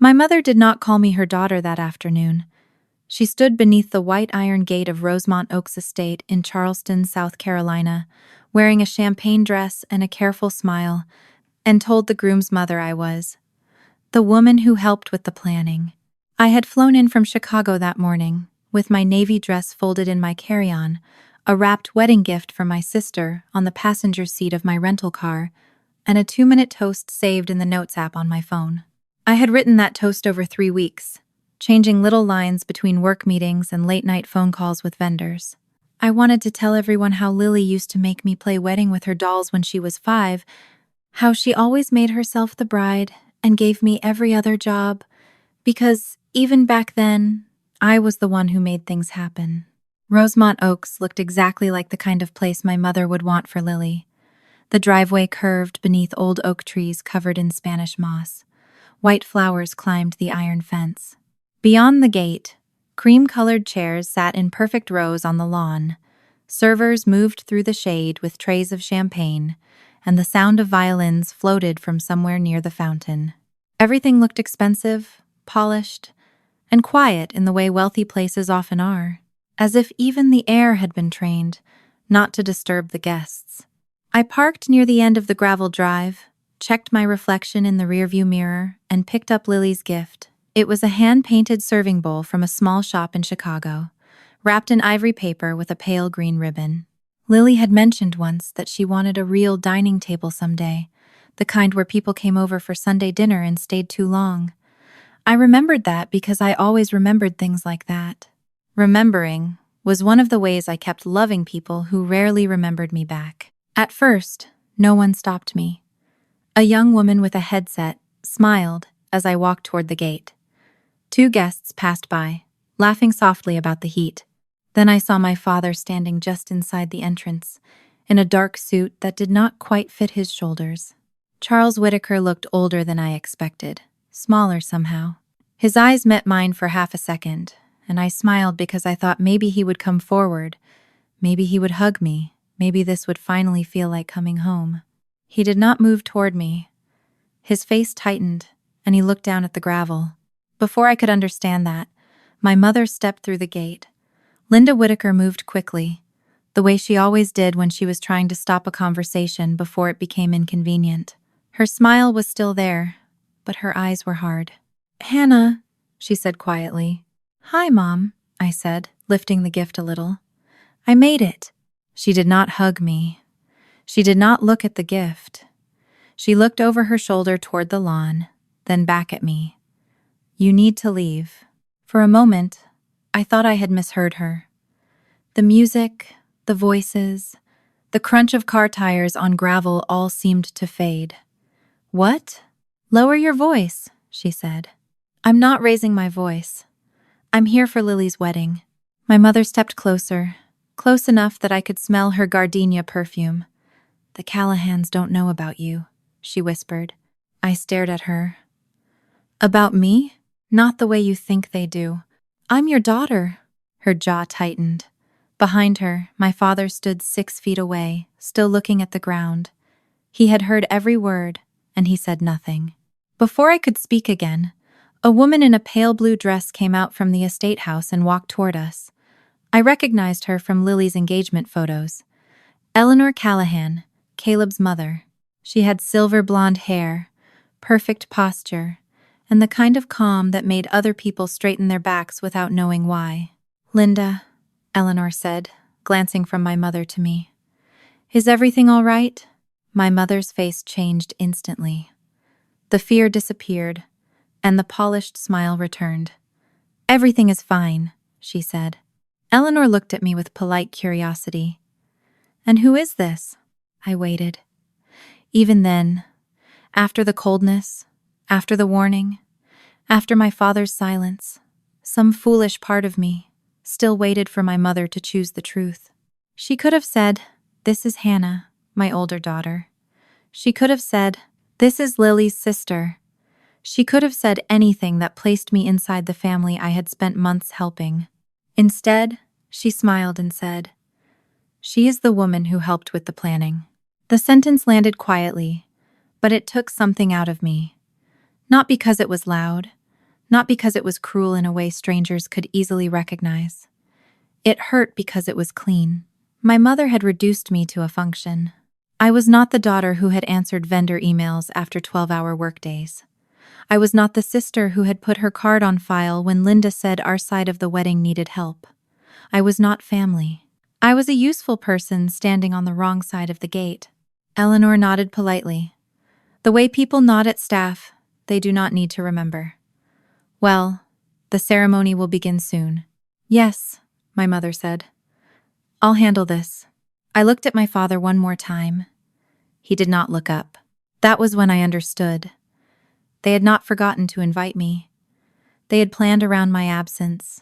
My mother did not call me her daughter that afternoon. She stood beneath the white iron gate of Rosemont Oaks Estate in Charleston, South Carolina, wearing a champagne dress and a careful smile, and told the groom's mother I was the woman who helped with the planning. I had flown in from Chicago that morning, with my navy dress folded in my carry-on, a wrapped wedding gift from my sister on the passenger seat of my rental car, and a 2-minute toast saved in the Notes app on my phone. I had written that toast over 3 weeks, changing little lines between work meetings and late-night phone calls with vendors. I wanted to tell everyone how Lily used to make me play wedding with her dolls when she was 5, how she always made herself the bride and gave me every other job, because even back then, I was the one who made things happen. Rosemont Oaks looked exactly like the kind of place my mother would want for Lily. The driveway curved beneath old oak trees covered in Spanish moss. White flowers climbed the iron fence. Beyond the gate, cream-colored chairs sat in perfect rows on the lawn. Servers moved through the shade with trays of champagne, and the sound of violins floated from somewhere near the fountain. Everything looked expensive, polished, and quiet in the way wealthy places often are, as if even the air had been trained not to disturb the guests. I parked near the end of the gravel drive, checked my reflection in the rearview mirror, and picked up Lily's gift. It was a hand-painted serving bowl from a small shop in Chicago, wrapped in ivory paper with a pale green ribbon. Lily had mentioned once that she wanted a real dining table someday, the kind where people came over for Sunday dinner and stayed too long. I remembered that because I always remembered things like that. Remembering was one of the ways I kept loving people who rarely remembered me back. At first, no one stopped me. A young woman with a headset smiled as I walked toward the gate. 2 guests passed by, laughing softly about the heat. Then I saw my father standing just inside the entrance, in a dark suit that did not quite fit his shoulders. Charles Whitaker looked older than I expected, smaller somehow. His eyes met mine for half a second, and I smiled because I thought maybe he would come forward, maybe he would hug me, maybe this would finally feel like coming home. He did not move toward me. His face tightened, and he looked down at the gravel. Before I could understand that, my mother stepped through the gate. Linda Whitaker moved quickly, the way she always did when she was trying to stop a conversation before it became inconvenient. Her smile was still there, but her eyes were hard. "Hannah," she said quietly. "Hi, Mom," I said, lifting the gift a little. "I made it." She did not hug me. She did not look at the gift. She looked over her shoulder toward the lawn, then back at me. "You need to leave." For a moment, I thought I had misheard her. The music, the voices, the crunch of car tires on gravel all seemed to fade. "What?" "Lower your voice," she said. "I'm not raising my voice. I'm here for Lily's wedding." My mother stepped closer, close enough that I could smell her gardenia perfume. "The Callahans don't know about you," she whispered. I stared at her. "About me? Not the way you think they do. I'm your daughter." Her jaw tightened. Behind her, my father stood 6 feet away, still looking at the ground. He had heard every word, and he said nothing. Before I could speak again, a woman in a pale blue dress came out from the estate house and walked toward us. I recognized her from Lily's engagement photos. Eleanor Callahan, Caleb's mother. She had silver blonde hair, perfect posture, and the kind of calm that made other people straighten their backs without knowing why. "Linda," Eleanor said, glancing from my mother to me. "Is everything all right?" My mother's face changed instantly. The fear disappeared, and the polished smile returned. "Everything is fine," she said. Eleanor looked at me with polite curiosity. "And who is this?" I waited. Even then, after the coldness, after the warning, after my father's silence, some foolish part of me still waited for my mother to choose the truth. She could have said, "This is Hannah, my older daughter." She could have said, "This is Lily's sister." She could have said anything that placed me inside the family I had spent months helping. Instead, she smiled and said, "She is the woman who helped with the planning." The sentence landed quietly, but it took something out of me. Not because it was loud, not because it was cruel in a way strangers could easily recognize. It hurt because it was clean. My mother had reduced me to a function. I was not the daughter who had answered vendor emails after 12-hour workdays. I was not the sister who had put her card on file when Linda said our side of the wedding needed help. I was not family. I was a useful person standing on the wrong side of the gate. Eleanor nodded politely. The way people nod at staff, they do not need to remember. Well, the ceremony will begin soon. Yes, my mother said. I'll handle this. I looked at my father one more time. He did not look up. That was when I understood. They had not forgotten to invite me. They had planned around my absence.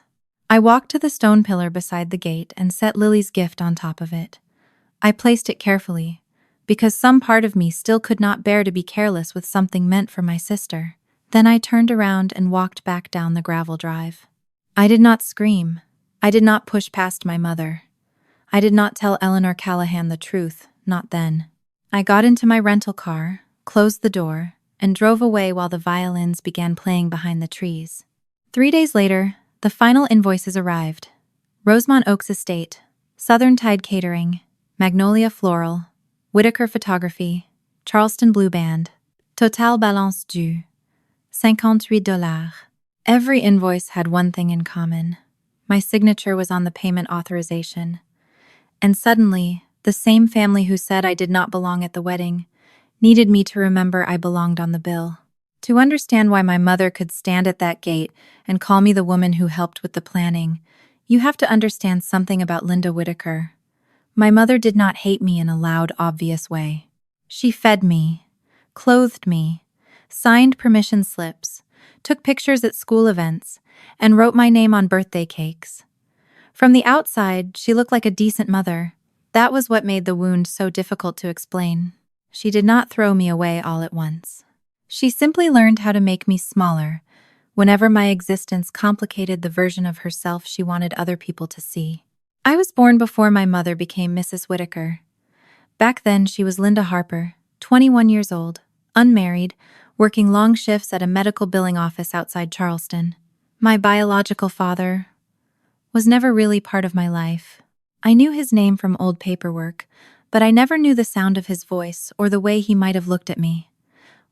I walked to the stone pillar beside the gate and set Lily's gift on top of it. I placed it carefully, because some part of me still could not bear to be careless with something meant for my sister. Then I turned around and walked back down the gravel drive. I did not scream. I did not push past my mother. I did not tell Eleanor Callahan the truth, not then. I got into my rental car, closed the door, and drove away while the violins began playing behind the trees. 3 days later, the final invoices arrived. Rosemont Oaks Estate, Southern Tide Catering, Magnolia Floral, Whitaker Photography, Charleston Blue Band, Total Balance Due, $58. Every invoice had one thing in common. My signature was on the payment authorization. And suddenly, the same family who said I did not belong at the wedding needed me to remember I belonged on the bill. To understand why my mother could stand at that gate and call me the woman who helped with the planning, you have to understand something about Linda Whitaker. My mother did not hate me in a loud, obvious way. She fed me, clothed me, signed permission slips, took pictures at school events, and wrote my name on birthday cakes. From the outside, she looked like a decent mother. That was what made the wound so difficult to explain. She did not throw me away all at once. She simply learned how to make me smaller, whenever my existence complicated the version of herself she wanted other people to see. I was born before my mother became Mrs. Whitaker. Back then, she was Linda Harper, 21 years old, unmarried, working long shifts at a medical billing office outside Charleston. My biological father was never really part of my life. I knew his name from old paperwork, but I never knew the sound of his voice or the way he might have looked at me.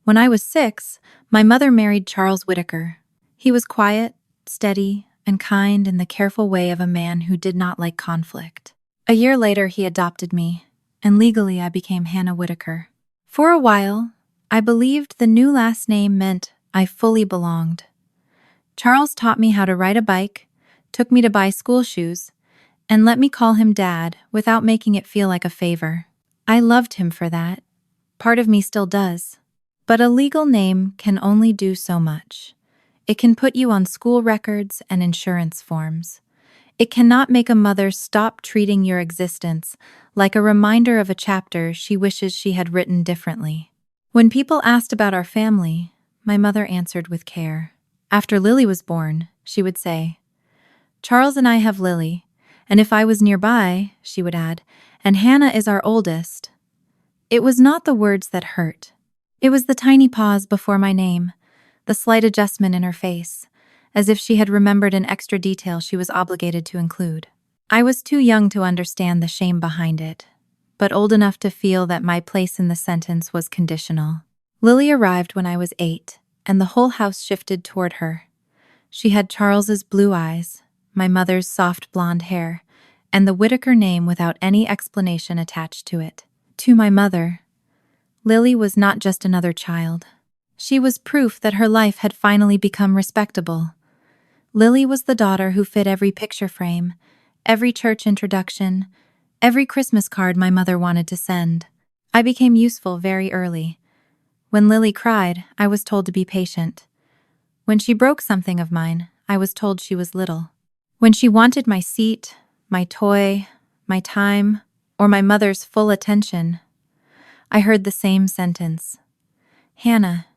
When I was 6, my mother married Charles Whitaker. He was quiet, steady, and kind in the careful way of a man who did not like conflict. A year later, he adopted me, and legally I became Hannah Whitaker. For a while, I believed the new last name meant I fully belonged. Charles taught me how to ride a bike, took me to buy school shoes, and let me call him Dad without making it feel like a favor. I loved him for that. Part of me still does. But a legal name can only do so much. It can put you on school records and insurance forms. It cannot make a mother stop treating your existence like a reminder of a chapter she wishes she had written differently. When people asked about our family, my mother answered with care. After Lily was born, she would say, "Charles and I have Lily, and if I was nearby," she would add, "and Hannah is our oldest." It was not the words that hurt. It was the tiny pause before my name, the slight adjustment in her face, as if she had remembered an extra detail she was obligated to include. I was too young to understand the shame behind it, but old enough to feel that my place in the sentence was conditional. Lily arrived when I was 8, and the whole house shifted toward her. She had Charles's blue eyes, my mother's soft blonde hair, and the Whitaker name without any explanation attached to it. To my mother, Lily was not just another child. She was proof that her life had finally become respectable. Lily was the daughter who fit every picture frame, every church introduction, every Christmas card my mother wanted to send. I became useful very early. When Lily cried, I was told to be patient. When she broke something of mine, I was told she was little. When she wanted my seat, my toy, my time, or my mother's full attention, I heard the same sentence. "Hannah,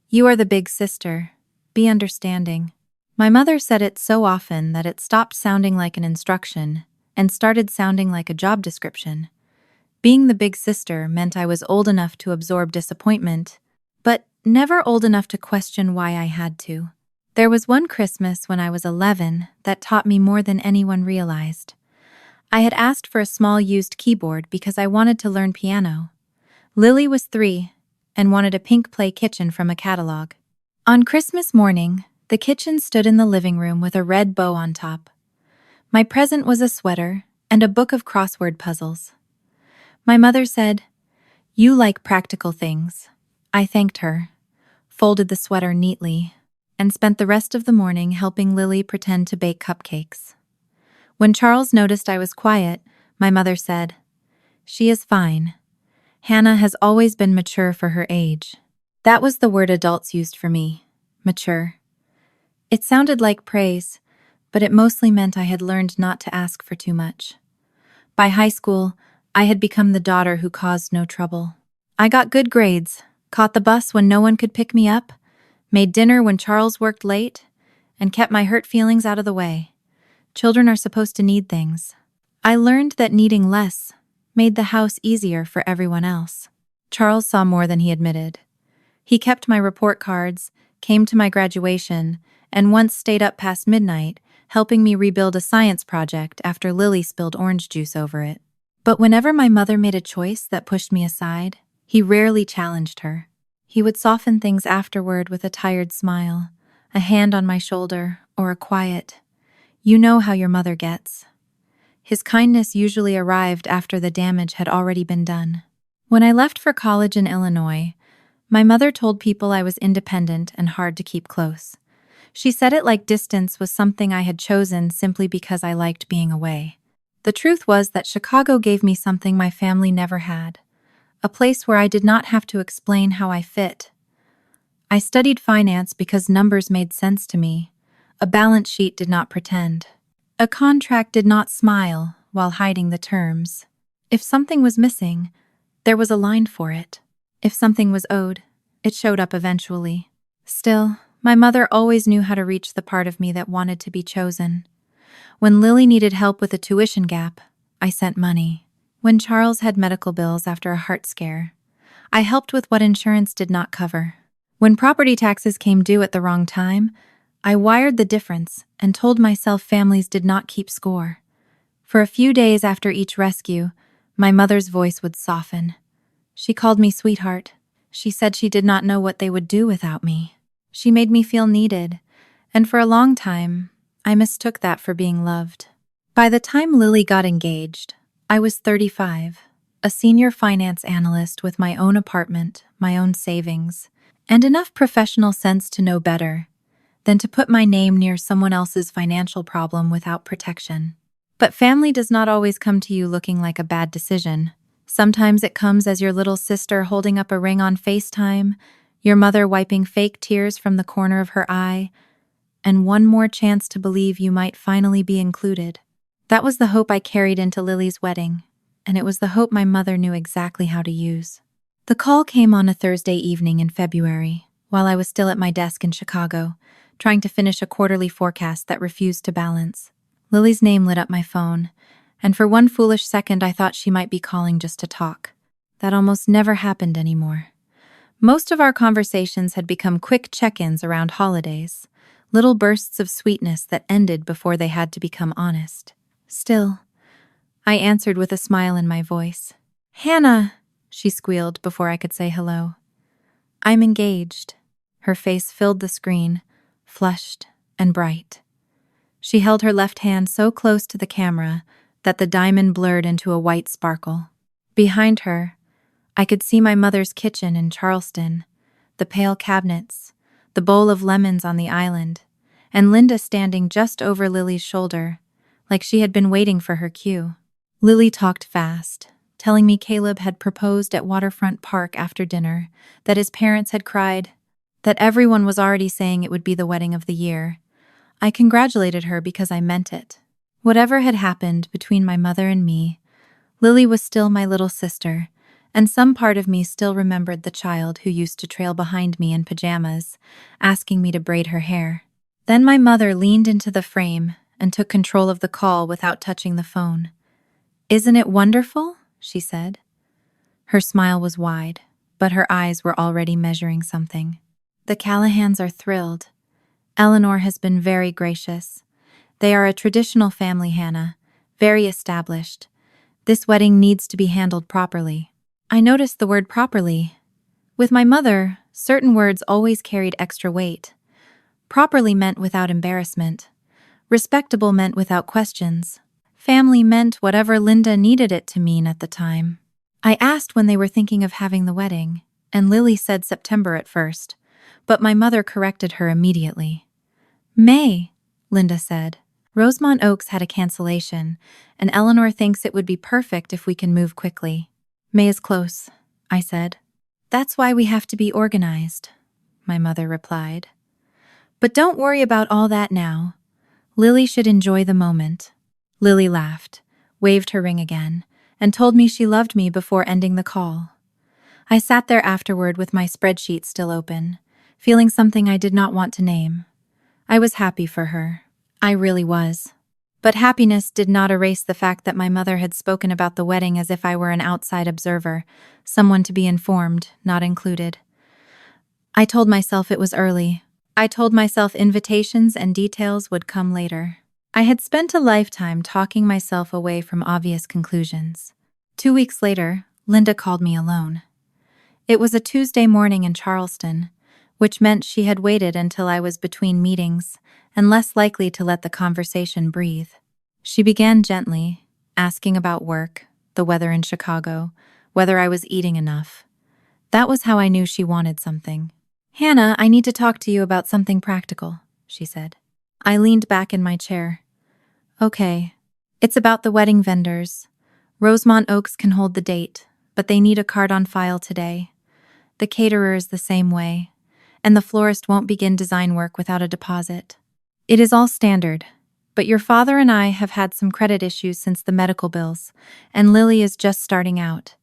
you are the big sister. Be understanding." My mother said it so often that it stopped sounding like an instruction and started sounding like a job description. Being the big sister meant I was old enough to absorb disappointment, but never old enough to question why I had to. There was one Christmas when I was 11 that taught me more than anyone realized. I had asked for a small used keyboard because I wanted to learn piano. Lily was 3 and wanted a pink play kitchen from a catalog. On Christmas morning, the kitchen stood in the living room with a red bow on top. My present was a sweater and a book of crossword puzzles. My mother said, "You like practical things." I thanked her, folded the sweater neatly, and spent the rest of the morning helping Lily pretend to bake cupcakes. When Charles noticed I was quiet, my mother said, "She is fine. Hannah has always been mature for her age." That was the word adults used for me, mature. It sounded like praise, but it mostly meant I had learned not to ask for too much. By high school, I had become the daughter who caused no trouble. I got good grades, caught the bus when no one could pick me up, made dinner when Charles worked late, and kept my hurt feelings out of the way. Children are supposed to need things. I learned that needing less made the house easier for everyone else. Charles saw more than he admitted. He kept my report cards, came to my graduation, and once stayed up past midnight, helping me rebuild a science project after Lily spilled orange juice over it. But whenever my mother made a choice that pushed me aside, he rarely challenged her. He would soften things afterward with a tired smile, a hand on my shoulder, or a quiet, "You know how your mother gets." His kindness usually arrived after the damage had already been done. When I left for college in Illinois, my mother told people I was independent and hard to keep close. She said it like distance was something I had chosen simply because I liked being away. The truth was that Chicago gave me something my family never had, a place where I did not have to explain how I fit. I studied finance because numbers made sense to me. A balance sheet did not pretend. A contract did not smile while hiding the terms. If something was missing, there was a line for it. If something was owed, it showed up eventually. Still, my mother always knew how to reach the part of me that wanted to be chosen. When Lily needed help with a tuition gap, I sent money. When Charles had medical bills after a heart scare, I helped with what insurance did not cover. When property taxes came due at the wrong time, I wired the difference and told myself families did not keep score. For a few days after each rescue, my mother's voice would soften. She called me sweetheart. She said she did not know what they would do without me. She made me feel needed, and for a long time, I mistook that for being loved. By the time Lily got engaged, I was 35, a senior finance analyst with my own apartment, my own savings, and enough professional sense to know better than to put my name near someone else's financial problem without protection. But family does not always come to you looking like a bad decision. Sometimes it comes as your little sister holding up a ring on FaceTime, your mother wiping fake tears from the corner of her eye, and one more chance to believe you might finally be included. That was the hope I carried into Lily's wedding, and it was the hope my mother knew exactly how to use. The call came on a Thursday evening in February, while I was still at my desk in Chicago, trying to finish a quarterly forecast that refused to balance. Lily's name lit up my phone, and for one foolish second I thought she might be calling just to talk. That almost never happened anymore. Most of our conversations had become quick check-ins around holidays, little bursts of sweetness that ended before they had to become honest. Still, I answered with a smile in my voice. "Hannah," she squealed before I could say hello. "I'm engaged." Her face filled the screen, flushed and bright. She held her left hand so close to the camera that the diamond blurred into a white sparkle. Behind her, I could see my mother's kitchen in Charleston, the pale cabinets, the bowl of lemons on the island, and Linda standing just over Lily's shoulder, like she had been waiting for her cue. Lily talked fast, telling me Caleb had proposed at Waterfront Park after dinner, that his parents had cried, that everyone was already saying it would be the wedding of the year. I congratulated her because I meant it. Whatever had happened between my mother and me, Lily was still my little sister, and some part of me still remembered the child who used to trail behind me in pajamas, asking me to braid her hair. Then my mother leaned into the frame and took control of the call without touching the phone. "Isn't it wonderful?" she said. Her smile was wide, but her eyes were already measuring something. "The Callahans are thrilled, Eleanor has been very gracious. They are a traditional family, Hannah, very established. This wedding needs to be handled properly. I noticed the word properly. With my mother, certain words always carried extra weight. Properly meant without embarrassment. Respectable meant without questions. Family meant whatever Linda needed it to mean at the time. I asked when they were thinking of having the wedding, and Lily said September at first, but my mother corrected her immediately. May, Linda said. Rosemont Oaks had a cancellation, and Eleanor thinks it would be perfect if we can move quickly. May is close, I said. That's why we have to be organized, my mother replied. But don't worry about all that now. Lily should enjoy the moment. Lily laughed, waved her ring again, and told me she loved me before ending the call. I sat there afterward with my spreadsheet still open, feeling something I did not want to name. I was happy for her. I really was. But happiness did not erase the fact that my mother had spoken about the wedding as if I were an outside observer, someone to be informed, not included. I told myself it was early. I told myself invitations and details would come later. I had spent a lifetime talking myself away from obvious conclusions. 2 weeks later, Linda called me alone. It was a Tuesday morning in Charleston, which meant she had waited until I was between meetings and less likely to let the conversation breathe. She began gently, asking about work, the weather in Chicago, whether I was eating enough. That was how I knew she wanted something. Hannah, I need to talk to you about something practical, she said. I leaned back in my chair. Okay. It's about the wedding vendors. Rosemont Oaks can hold the date, but they need a card on file today. The caterer is the same way, and the florist won't begin design work without a deposit. It is all standard, but your father and I have had some credit issues since the medical bills, and Lily is just starting out.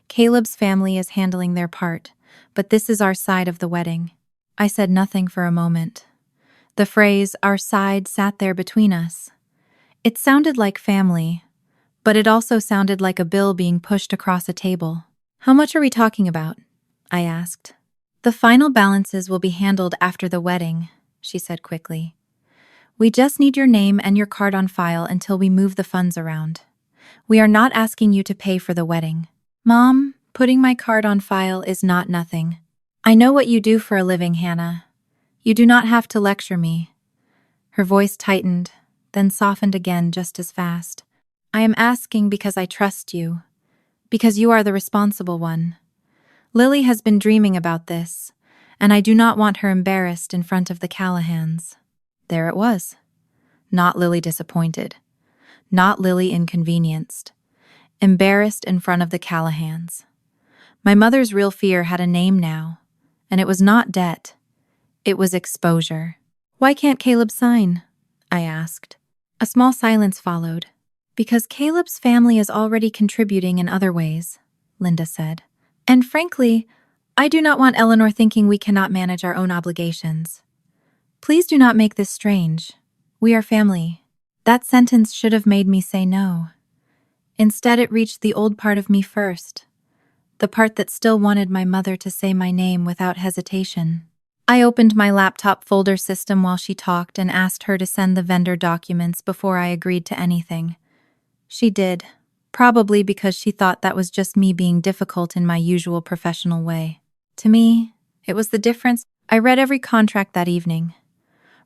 Caleb's family is handling their part, but this is our side of the wedding. I said nothing for a moment. The phrase, our side, sat there between us. It sounded like family, but it also sounded like a bill being pushed across a table. How much are we talking about? I asked. The final balances will be handled after the wedding, she said quickly. We just need your name and your card on file until we move the funds around. We are not asking you to pay for the wedding. Mom, putting my card on file is not nothing. I know what you do for a living, Hannah. You do not have to lecture me. Her voice tightened, then softened again just as fast. I am asking because I trust you, because you are the responsible one. Lily has been dreaming about this, and I do not want her embarrassed in front of the Callahans. There it was. Not Lily disappointed. Not Lily inconvenienced. Embarrassed in front of the Callahans. My mother's real fear had a name now, and it was not debt. It was exposure. Why can't Caleb sign? I asked. A small silence followed. Because Caleb's family is already contributing in other ways, Linda said. And frankly, I do not want Eleanor thinking we cannot manage our own obligations. Please do not make this strange. We are family. That sentence should have made me say no. Instead, it reached the old part of me first, the part that still wanted my mother to say my name without hesitation. I opened my laptop folder system while she talked and asked her to send the vendor documents before I agreed to anything. She did, probably because she thought that was just me being difficult in my usual professional way. To me, it was the difference. I read every contract that evening.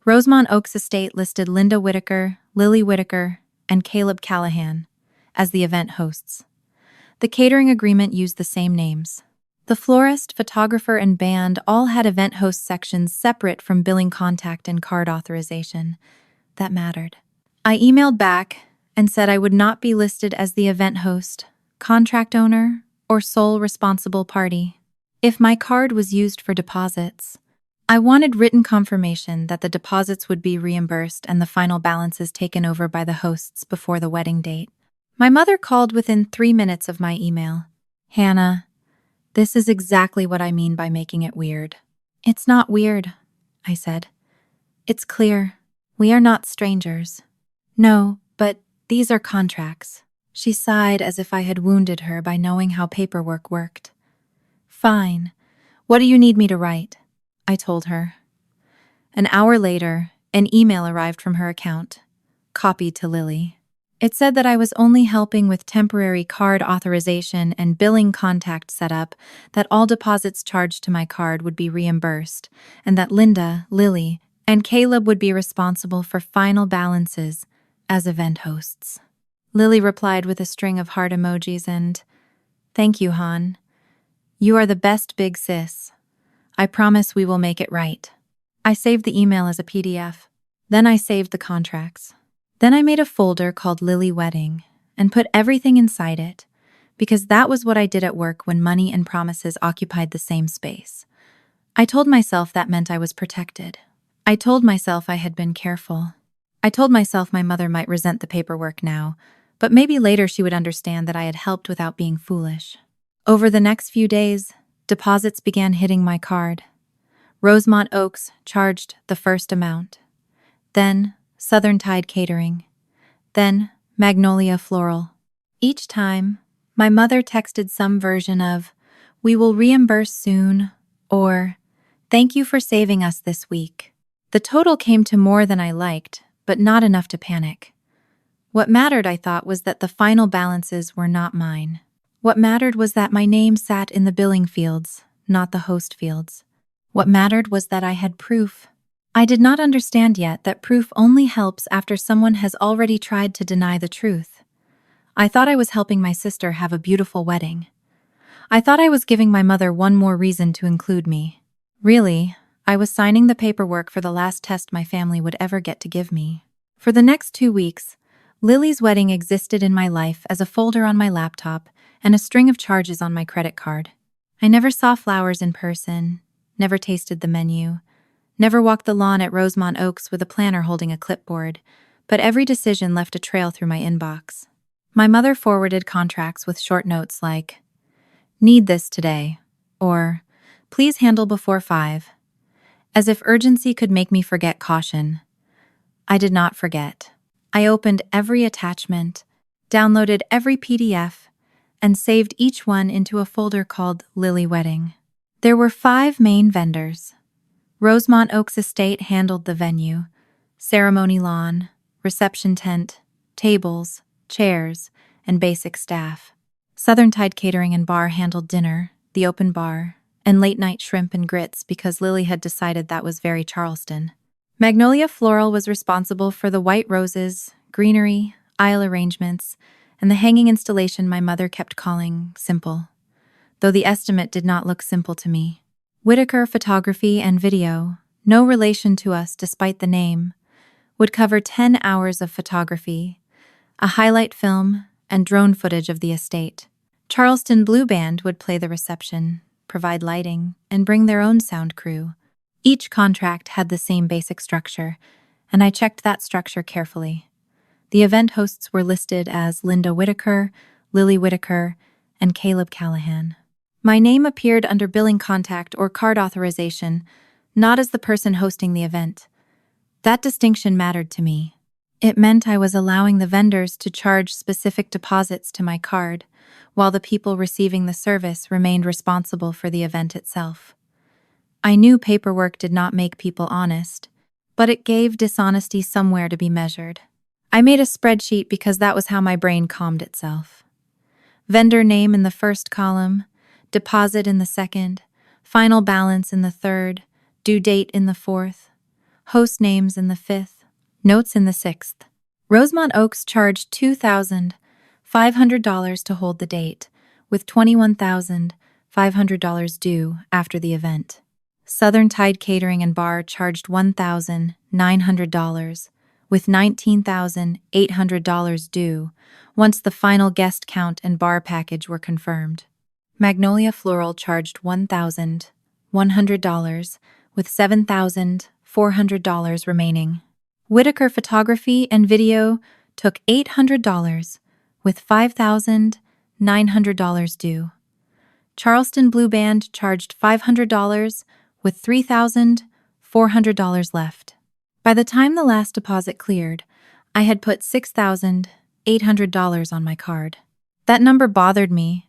Rosemont Oaks Estate listed Linda Whitaker, Lily Whitaker, and Caleb Callahan as the event hosts. The catering agreement used the same names. The florist, photographer, and band all had event host sections separate from billing contact and card authorization. That mattered. I emailed back and said I would not be listed as the event host, contract owner, or sole responsible party. If my card was used for deposits, I wanted written confirmation that the deposits would be reimbursed and the final balances taken over by the hosts before the wedding date. My mother called within 3 minutes of my email. Hannah, this is exactly what I mean by making it weird. It's not weird, I said. It's clear. We are not strangers. No, but these are contracts. She sighed as if I had wounded her by knowing how paperwork worked. Fine. What do you need me to write? I told her. An hour later, an email arrived from her account, copied to Lily. It said that I was only helping with temporary card authorization and billing contact setup, that all deposits charged to my card would be reimbursed, and that Linda, Lily, and Caleb would be responsible for final balances as event hosts. Lily replied with a string of heart emojis and, "Thank you, Han. You are the best big sis. I promise we will make it right." I saved the email as a PDF. Then I saved the contracts. Then I made a folder called Lily Wedding and put everything inside it, because that was what I did at work when money and promises occupied the same space. I told myself that meant I was protected. I told myself I had been careful. I told myself my mother might resent the paperwork now, but maybe later she would understand that I had helped without being foolish. Over the next few days, deposits began hitting my card. Rosemont Oaks charged the first amount. Then Southern Tide Catering. Then Magnolia Floral. Each time, my mother texted some version of, "We will reimburse soon," or "Thank you for saving us this week." The total came to more than I liked, but not enough to panic. What mattered, I thought, was that the final balances were not mine. What mattered was that my name sat in the billing fields, not the host fields. What mattered was that I had proof. I did not understand yet that proof only helps after someone has already tried to deny the truth. I thought I was helping my sister have a beautiful wedding. I thought I was giving my mother one more reason to include me. Really, I was signing the paperwork for the last test my family would ever get to give me. For the next 2 weeks, Lily's wedding existed in my life as a folder on my laptop and a string of charges on my credit card. I never saw flowers in person, never tasted the menu, never walked the lawn at Rosemont Oaks with a planner holding a clipboard, but every decision left a trail through my inbox. My mother forwarded contracts with short notes like, "Need this today," or "Please handle before 5. As if urgency could make me forget caution. I did not forget. I opened every attachment, downloaded every PDF, and saved each one into a folder called Lily Wedding. There were 5 main vendors. Rosemont Oaks Estate handled the venue, ceremony lawn, reception tent, tables, chairs, and basic staff. Southern Tide Catering and Bar handled dinner, the open bar, and late-night shrimp and grits because Lily had decided that was very Charleston. Magnolia Floral was responsible for the white roses, greenery, aisle arrangements, and the hanging installation my mother kept calling simple, though the estimate did not look simple to me. Whitaker Photography and Video, no relation to us despite the name, would cover 10 hours of photography, a highlight film, and drone footage of the estate. Charleston Blue Band would play the reception, provide lighting, and bring their own sound crew. Each contract had the same basic structure, and I checked that structure carefully. The event hosts were listed as Linda Whitaker, Lily Whitaker, and Caleb Callahan. My name appeared under billing contact or card authorization, not as the person hosting the event. That distinction mattered to me. It meant I was allowing the vendors to charge specific deposits to my card, while the people receiving the service remained responsible for the event itself. I knew paperwork did not make people honest, but it gave dishonesty somewhere to be measured. I made a spreadsheet because that was how my brain calmed itself. Vendor name in the first column, deposit in the second, final balance in the third, due date in the fourth, host names in the fifth, notes in the sixth. Rosemont Oaks charged $2,500 to hold the date, with $21,500 due after the event. Southern Tide Catering and Bar charged $1,900, with $19,800 due once the final guest count and bar package were confirmed. Magnolia Floral charged $1,100, with $7,400 remaining. Whitaker Photography and Video took $800, with $5,900 due. Charleston Blue Band charged $500, with $3,400 left. By the time the last deposit cleared, I had put $6,800 on my card. That number bothered me,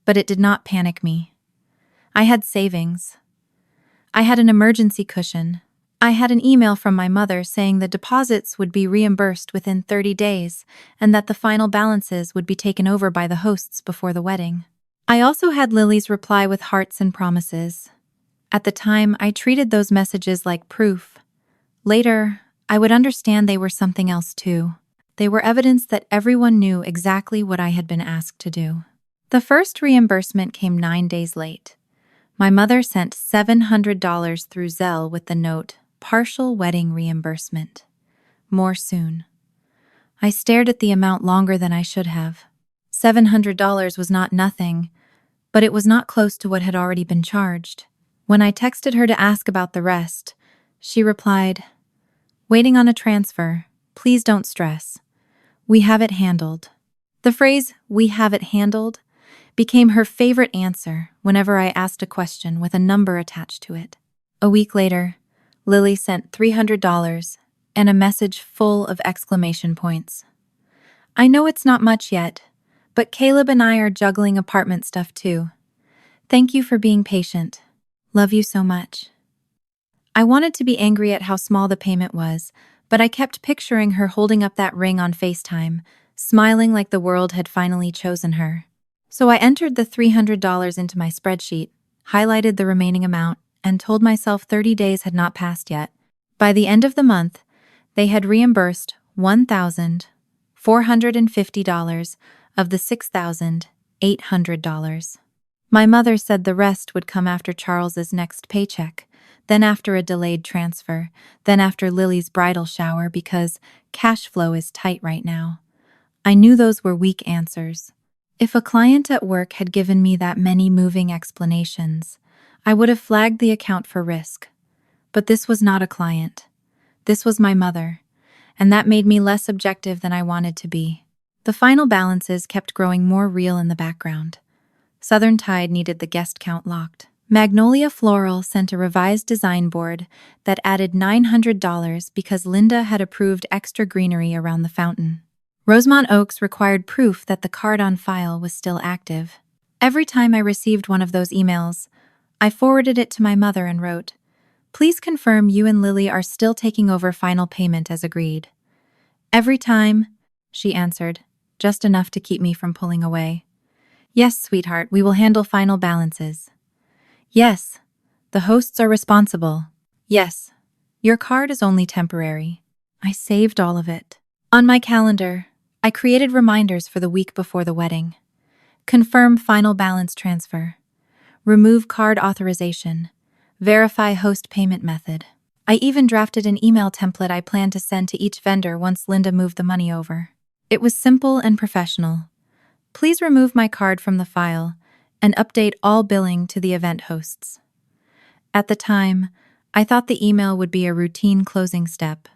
but it did not panic me. I had savings. I had an emergency cushion, I had an email from my mother saying the deposits would be reimbursed within 30 days and that the final balances would be taken over by the hosts before the wedding. I also had Lily's reply with hearts and promises. At the time, I treated those messages like proof. Later, I would understand they were something else too. They were evidence that everyone knew exactly what I had been asked to do. The first reimbursement came 9 days late. My mother sent $700 through Zelle with the note, "Partial wedding reimbursement. More soon." I stared at the amount longer than I should have. $700 was not nothing, but it was not close to what had already been charged. When I texted her to ask about the rest, she replied, "Waiting on a transfer. Please don't stress. We have it handled." The phrase, "we have it handled," became her favorite answer whenever I asked a question with a number attached to it. A week later, Lily sent $300 and a message full of exclamation points. "I know it's not much yet, but Caleb and I are juggling apartment stuff too. Thank you for being patient. Love you so much." I wanted to be angry at how small the payment was, but I kept picturing her holding up that ring on FaceTime, smiling like the world had finally chosen her. So I entered the $300 into my spreadsheet, highlighted the remaining amount, and told myself 30 days had not passed yet. By the end of the month, they had reimbursed $1,450 of the $6,800. My mother said the rest would come after Charles's next paycheck, then after a delayed transfer, then after Lily's bridal shower because cash flow is tight right now. I knew those were weak answers. If a client at work had given me that many moving explanations, I would have flagged the account for risk. But this was not a client. This was my mother, and that made me less objective than I wanted to be. The final balances kept growing more real in the background. Southern Tide needed the guest count locked. Magnolia Floral sent a revised design board that added $900 because Linda had approved extra greenery around the fountain. Rosemont Oaks required proof that the card on file was still active. Every time I received one of those emails, I forwarded it to my mother and wrote, "Please confirm you and Lily are still taking over final payment as agreed." Every time, she answered, just enough to keep me from pulling away. "Yes, sweetheart, we will handle final balances." "Yes, the hosts are responsible." "Yes, your card is only temporary." I saved all of it. On my calendar, I created reminders for the week before the wedding. Confirm final balance transfer. Remove card authorization. Verify host payment method. I even drafted an email template I planned to send to each vendor once Linda moved the money over. It was simple and professional. "Please remove my card from the file and update all billing to the event hosts." At the time, I thought the email would be a routine closing step.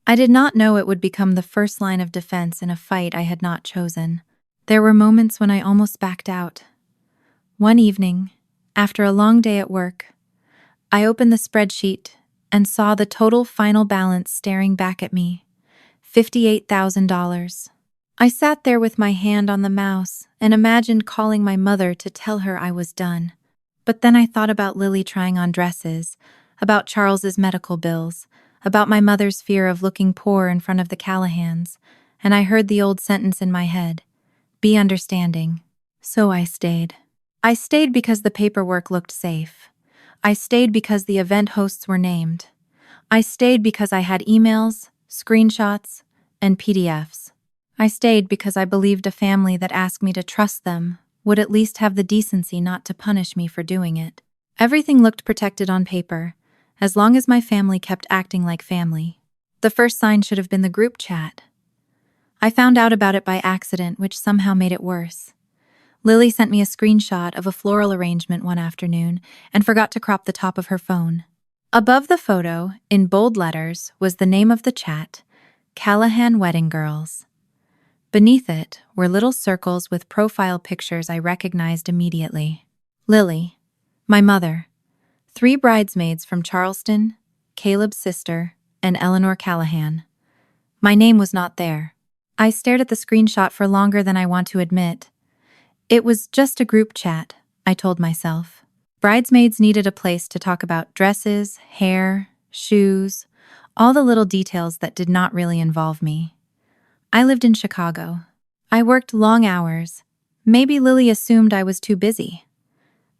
I did not know it would become the first line of defense in a fight I had not chosen. There were moments when I almost backed out. One evening, after a long day at work, I opened the spreadsheet and saw the total final balance staring back at me, $58,000. I sat there with my hand on the mouse and imagined calling my mother to tell her I was done. But then I thought about Lily trying on dresses, about Charles's medical bills, about my mother's fear of looking poor in front of the Callahans, and I heard the old sentence in my head, "Be understanding." So I stayed. I stayed because the paperwork looked safe. I stayed because the event hosts were named. I stayed because I had emails, screenshots, and PDFs. I stayed because I believed a family that asked me to trust them would at least have the decency not to punish me for doing it. Everything looked protected on paper, as long as my family kept acting like family. The first sign should have been the group chat. I found out about it by accident, which somehow made it worse. Lily sent me a screenshot of a floral arrangement one afternoon and forgot to crop the top of her phone. Above the photo, in bold letters, was the name of the chat, Callahan Wedding Girls. Beneath it were little circles with profile pictures I recognized immediately. Lily, my mother, 3 bridesmaids from Charleston, Caleb's sister, and Eleanor Callahan. My name was not there. I stared at the screenshot for longer than I want to admit. It was just a group chat, I told myself. Bridesmaids needed a place to talk about dresses, hair, shoes, all the little details that did not really involve me. I lived in Chicago. I worked long hours. Maybe Lily assumed I was too busy.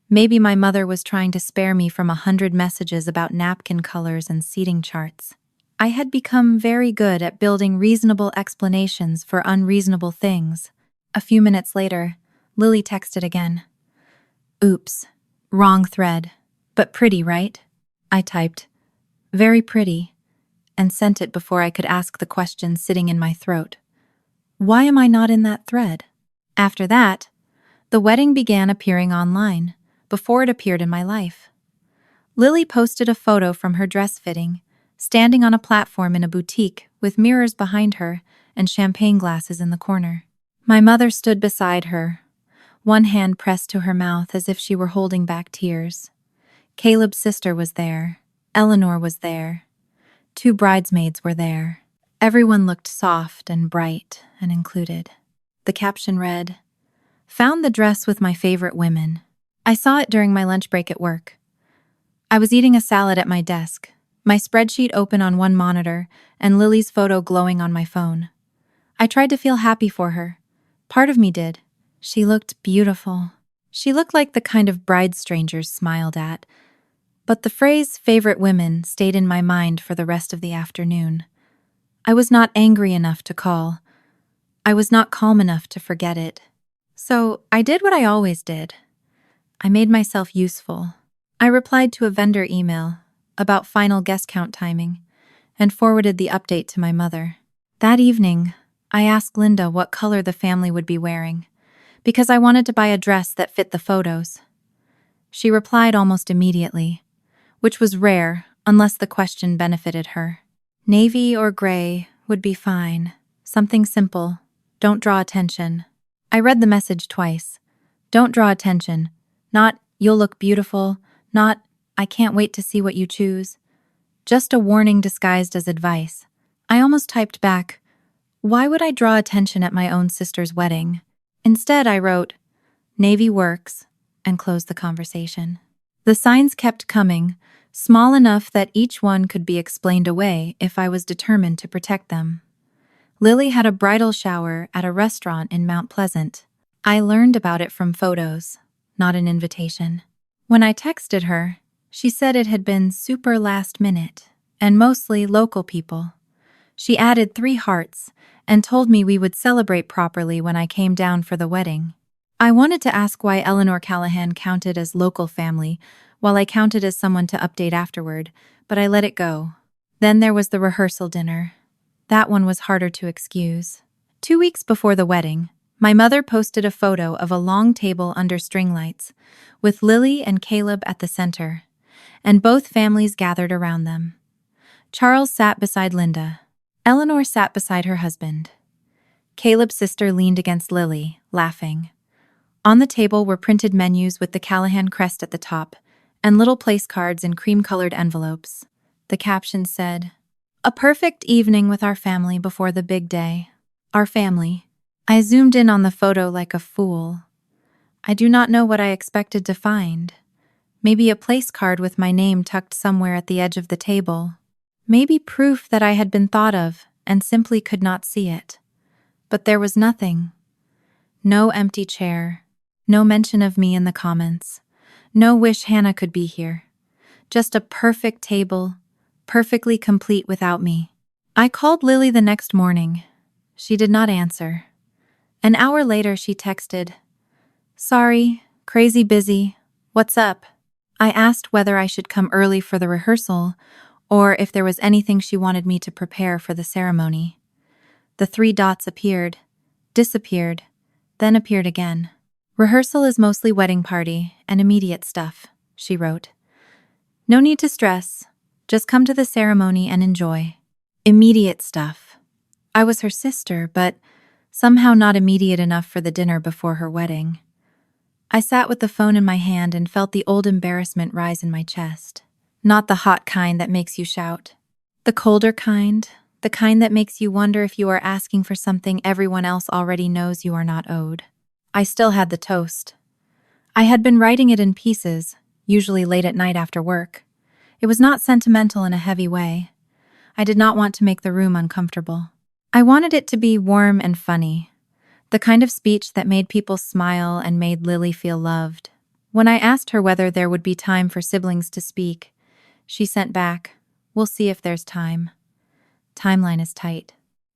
Maybe my mother was trying to spare me from 100 messages about napkin colors and seating charts. I had become very good at building reasonable explanations for unreasonable things. A few minutes later, Lily texted again. Oops, wrong thread. But pretty, right? I typed, very pretty, and sent it before I could ask the question sitting in my throat. Why am I not in that thread? After that, the wedding began appearing online, before it appeared in my life. Lily posted a photo from her dress fitting, standing on a platform in a boutique with mirrors behind her and champagne glasses in the corner. My mother stood beside her, one hand pressed to her mouth as if she were holding back tears. Caleb's sister was there. Eleanor was there. 2 bridesmaids were there. Everyone looked soft and bright and included. The caption read, "Found the dress with my favorite women." I saw it during my lunch break at work. I was eating a salad at my desk, my spreadsheet open on one monitor and Lily's photo glowing on my phone. I tried to feel happy for her. Part of me did. She looked beautiful. She looked like the kind of bride strangers smiled at. But the phrase favorite women stayed in my mind for the rest of the afternoon. I was not angry enough to call. I was not calm enough to forget it. So I did what I always did. I made myself useful. I replied to a vendor email about final guest count timing and forwarded the update to my mother. That evening, I asked Linda what color the family would be wearing, because I wanted to buy a dress that fit the photos. She replied almost immediately, which was rare unless the question benefited her. Navy or gray would be fine. Something simple. Don't draw attention. I read the message twice. Don't draw attention. Not, you'll look beautiful. Not, I can't wait to see what you choose. Just a warning disguised as advice. I almost typed back, why would I draw attention at my own sister's wedding? Instead, I wrote, Navy works, and closed the conversation. The signs kept coming, small enough that each one could be explained away if I was determined to protect them. Lily had a bridal shower at a restaurant in Mount Pleasant. I learned about it from photos, not an invitation. When I texted her, she said it had been super last minute, and mostly local people. She added 3 hearts and told me we would celebrate properly when I came down for the wedding. I wanted to ask why Eleanor Callahan counted as local family, while I counted as someone to update afterward, but I let it go. Then there was the rehearsal dinner. That one was harder to excuse. 2 weeks before the wedding, my mother posted a photo of a long table under string lights, with Lily and Caleb at the center, and both families gathered around them. Charles sat beside Linda. Eleanor sat beside her husband. Caleb's sister leaned against Lily, laughing. On the table were printed menus with the Callahan crest at the top, and little place cards in cream-colored envelopes. The caption said, "A perfect evening with our family before the big day. Our family." I zoomed in on the photo like a fool. I do not know what I expected to find. Maybe a place card with my name tucked somewhere at the edge of the table. Maybe proof that I had been thought of and simply could not see it. But there was nothing. No empty chair. No mention of me in the comments. No wish Hannah could be here. Just a perfect table, perfectly complete without me. I called Lily the next morning. She did not answer. An hour later, she texted, "Sorry, crazy busy. What's up?" I asked whether I should come early for the rehearsal or if there was anything she wanted me to prepare for the ceremony. The 3 dots appeared, disappeared, then appeared again. "Rehearsal is mostly wedding party and immediate stuff," she wrote. "No need to stress. Just come to the ceremony and enjoy." Immediate stuff. I was her sister, but somehow not immediate enough for the dinner before her wedding. I sat with the phone in my hand and felt the old embarrassment rise in my chest. Not the hot kind that makes you shout. The colder kind, the kind that makes you wonder if you are asking for something everyone else already knows you are not owed. I still had the toast. I had been writing it in pieces, usually late at night after work, It was not sentimental in a heavy way. I did not want to make the room uncomfortable. I wanted it to be warm and funny, the kind of speech that made people smile and made Lily feel loved. When I asked her whether there would be time for siblings to speak, she sent back, "We'll see if there's time. Timeline is tight."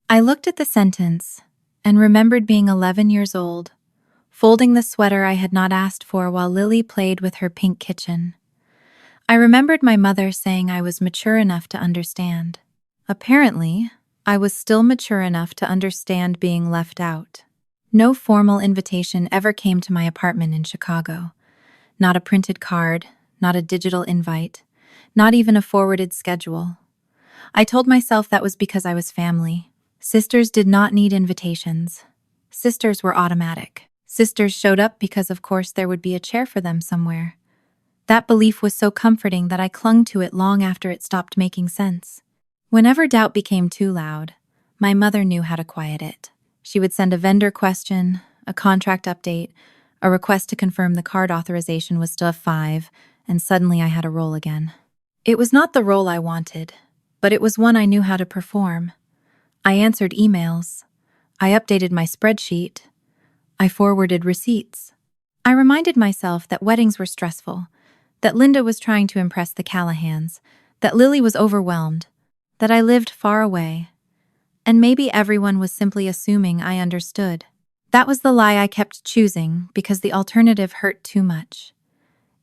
I looked at the sentence and remembered being 11 years old, folding the sweater I had not asked for while Lily played with her pink kitchen. I remembered my mother saying I was mature enough to understand. Apparently, I was still mature enough to understand being left out. No formal invitation ever came to my apartment in Chicago. Not a printed card, not a digital invite, not even a forwarded schedule. I told myself that was because I was family. Sisters did not need invitations. Sisters were automatic. Sisters showed up because, of course, there would be a chair for them somewhere. That belief was so comforting that I clung to it long after it stopped making sense. Whenever doubt became too loud, my mother knew how to quiet it. She would send a vendor question, a contract update, a request to confirm the card authorization was still a 5, and suddenly I had a role again. It was not the role I wanted, but it was one I knew how to perform. I answered emails. I updated my spreadsheet. I forwarded receipts. I reminded myself that weddings were stressful, that Linda was trying to impress the Callahans, that Lily was overwhelmed, that I lived far away, and maybe everyone was simply assuming I understood. That was the lie I kept choosing because the alternative hurt too much.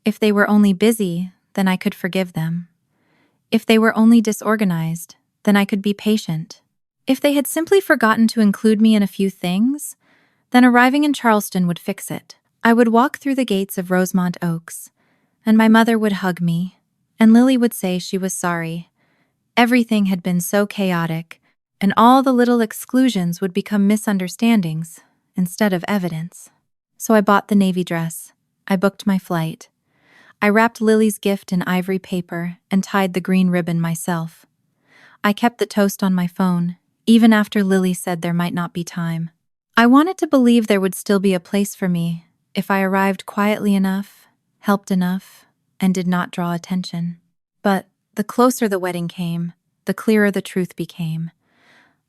If they were only busy, then I could forgive them. If they were only disorganized, then I could be patient. If they had simply forgotten to include me in a few things, then arriving in Charleston would fix it. I would walk through the gates of Rosemont Oaks, and my mother would hug me, and Lily would say she was sorry. Everything had been so chaotic, and all the little exclusions would become misunderstandings instead of evidence. So I bought the navy dress. I booked my flight. I wrapped Lily's gift in ivory paper and tied the green ribbon myself. I kept the toast on my phone, even after Lily said there might not be time. I wanted to believe there would still be a place for me if I arrived quietly enough, helped enough, and did not draw attention. But the closer the wedding came, the clearer the truth became.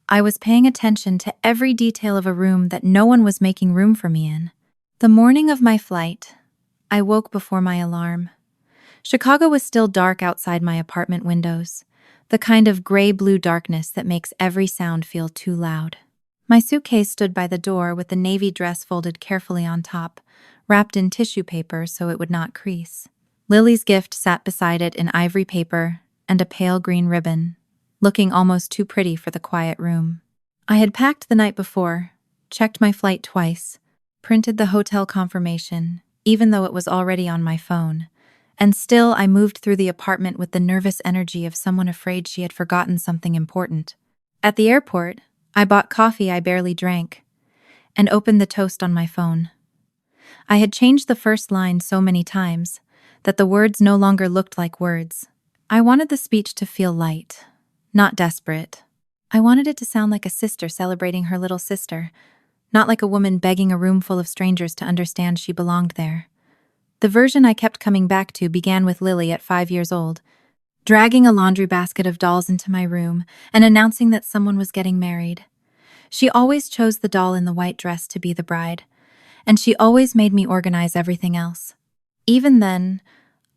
I was paying attention to every detail of a room that no one was making room for me in. The morning of my flight, I woke before my alarm. Chicago was still dark outside my apartment windows, the kind of gray-blue darkness that makes every sound feel too loud. My suitcase stood by the door with the navy dress folded carefully on top, wrapped in tissue paper so it would not crease. Lily's gift sat beside it in ivory paper and a pale green ribbon, looking almost too pretty for the quiet room. I had packed the night before, checked my flight twice, printed the hotel confirmation, even though it was already on my phone, and still I moved through the apartment with the nervous energy of someone afraid she had forgotten something important. At the airport, I bought coffee I barely drank, and opened the toast on my phone. I had changed the first line so many times that the words no longer looked like words. I wanted the speech to feel light, not desperate. I wanted it to sound like a sister celebrating her little sister, not like a woman begging a room full of strangers to understand she belonged there. The version I kept coming back to began with Lily at 5 years old, dragging a laundry basket of dolls into my room and announcing that someone was getting married. She always chose the doll in the white dress to be the bride, and she always made me organize everything else. Even then,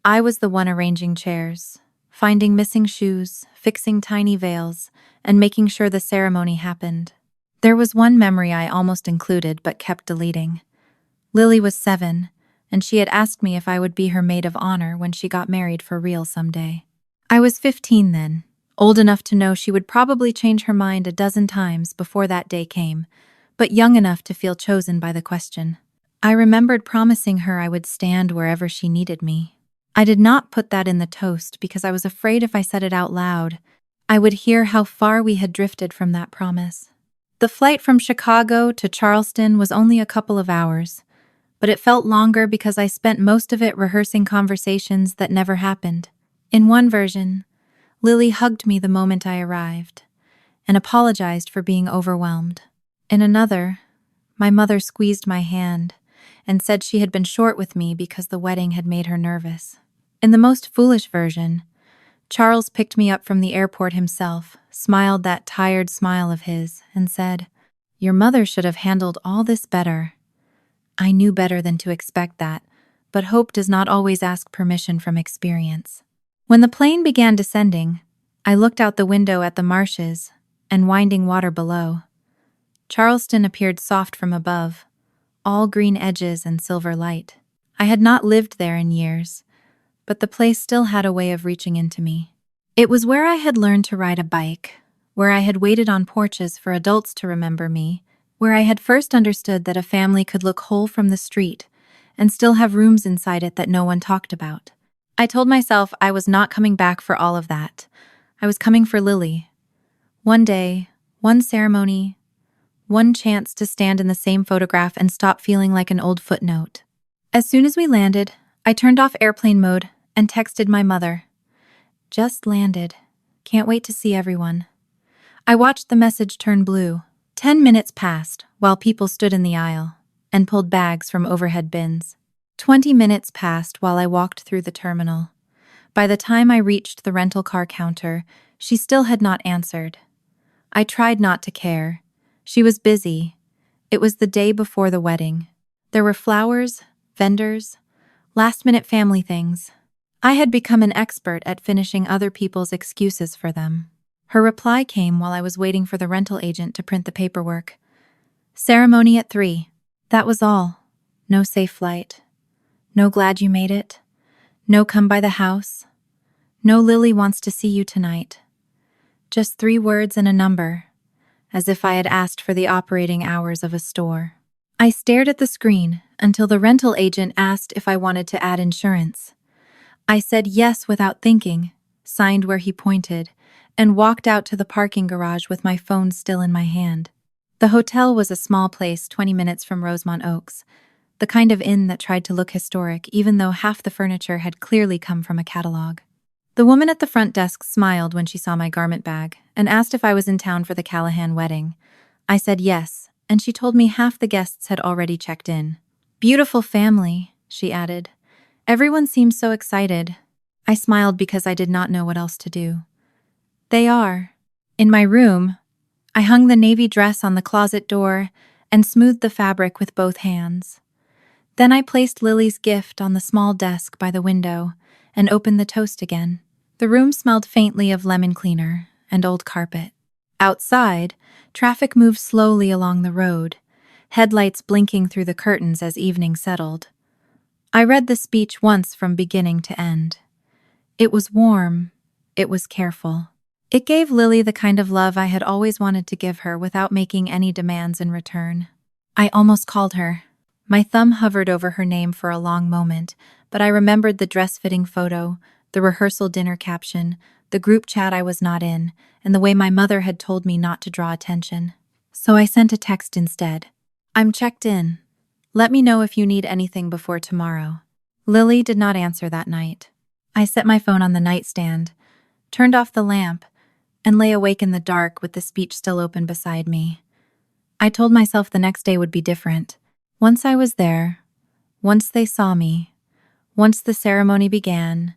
I was the one arranging chairs, finding missing shoes, fixing tiny veils, and making sure the ceremony happened. There was one memory I almost included but kept deleting. Lily was 7, and she had asked me if I would be her maid of honor when she got married for real someday. I was 15 then, old enough to know she would probably change her mind a dozen times before that day came, but young enough to feel chosen by the question. I remembered promising her I would stand wherever she needed me. I did not put that in the toast because I was afraid if I said it out loud, I would hear how far we had drifted from that promise. The flight from Chicago to Charleston was only a couple of hours, but it felt longer because I spent most of it rehearsing conversations that never happened. In one version, Lily hugged me the moment I arrived and apologized for being overwhelmed. In another, my mother squeezed my hand and said she had been short with me because the wedding had made her nervous. In the most foolish version, Charles picked me up from the airport himself, smiled that tired smile of his, and said, "Your mother should have handled all this better." I knew better than to expect that, but hope does not always ask permission from experience. When the plane began descending, I looked out the window at the marshes and winding water below. Charleston appeared soft from above, all green edges and silver light. I had not lived there in years, but the place still had a way of reaching into me. It was where I had learned to ride a bike, where I had waited on porches for adults to remember me, where I had first understood that a family could look whole from the street and still have rooms inside it that no one talked about. I told myself I was not coming back for all of that. I was coming for Lily. One day, one ceremony, one chance to stand in the same photograph and stop feeling like an old footnote. As soon as we landed, I turned off airplane mode and texted my mother. "Just landed. Can't wait to see everyone." I watched the message turn blue. 10 minutes passed while people stood in the aisle and pulled bags from overhead bins. 20 minutes passed while I walked through the terminal. By the time I reached the rental car counter, she still had not answered. I tried not to care. She was busy. It was the day before the wedding. There were flowers, vendors, last-minute family things. I had become an expert at finishing other people's excuses for them. Her reply came while I was waiting for the rental agent to print the paperwork. "Ceremony at 3. That was all. No safe flight. No glad you made it. No come by the house. No Lily wants to see you tonight. Just 3 words and a number, as if I had asked for the operating hours of a store." I stared at the screen until the rental agent asked if I wanted to add insurance. I said yes without thinking, signed where he pointed, and walked out to the parking garage with my phone still in my hand. The hotel was a small place 20 minutes from Rosemont Oaks, the kind of inn that tried to look historic even though half the furniture had clearly come from a catalog. The woman at the front desk smiled when she saw my garment bag and asked if I was in town for the Callahan wedding. I said yes, and she told me half the guests had already checked in. "Beautiful family," she added. "Everyone seems so excited." I smiled because I did not know what else to do. "They are." In my room, I hung the navy dress on the closet door and smoothed the fabric with both hands. Then I placed Lily's gift on the small desk by the window and opened the toast again. The room smelled faintly of lemon cleaner and old carpet. Outside, traffic moved slowly along the road, headlights blinking through the curtains as evening settled. I read the speech once from beginning to end. It was warm. It was careful. It gave Lily the kind of love I had always wanted to give her without making any demands in return. I almost called her. My thumb hovered over her name for a long moment, but I remembered the dress-fitting photo, the rehearsal dinner caption, the group chat I was not in, and the way my mother had told me not to draw attention. So I sent a text instead. "I'm checked in. Let me know if you need anything before tomorrow." Lily did not answer that night. I set my phone on the nightstand, turned off the lamp, and lay awake in the dark with the speech still open beside me. I told myself the next day would be different. Once I was there, once they saw me, once the ceremony began,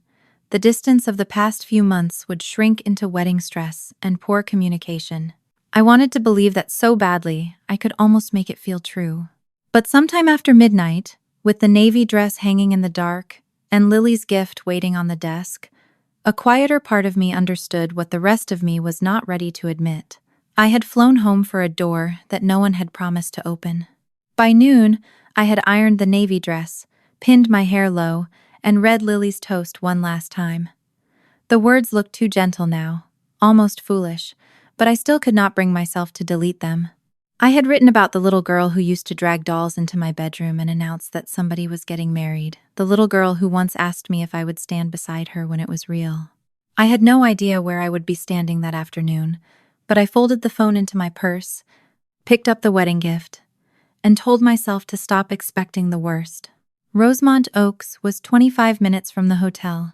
the distance of the past few months would shrink into wedding stress and poor communication. I wanted to believe that so badly I could almost make it feel true. But sometime after midnight, with the navy dress hanging in the dark and Lily's gift waiting on the desk, a quieter part of me understood what the rest of me was not ready to admit. I had flown home for a door that no one had promised to open. By noon, I had ironed the navy dress, pinned my hair low, and read Lily's toast one last time. The words looked too gentle now, almost foolish, but I still could not bring myself to delete them. I had written about the little girl who used to drag dolls into my bedroom and announce that somebody was getting married, the little girl who once asked me if I would stand beside her when it was real. I had no idea where I would be standing that afternoon, but I folded the phone into my purse, picked up the wedding gift, and told myself to stop expecting the worst. Rosemont Oaks was 25 minutes from the hotel.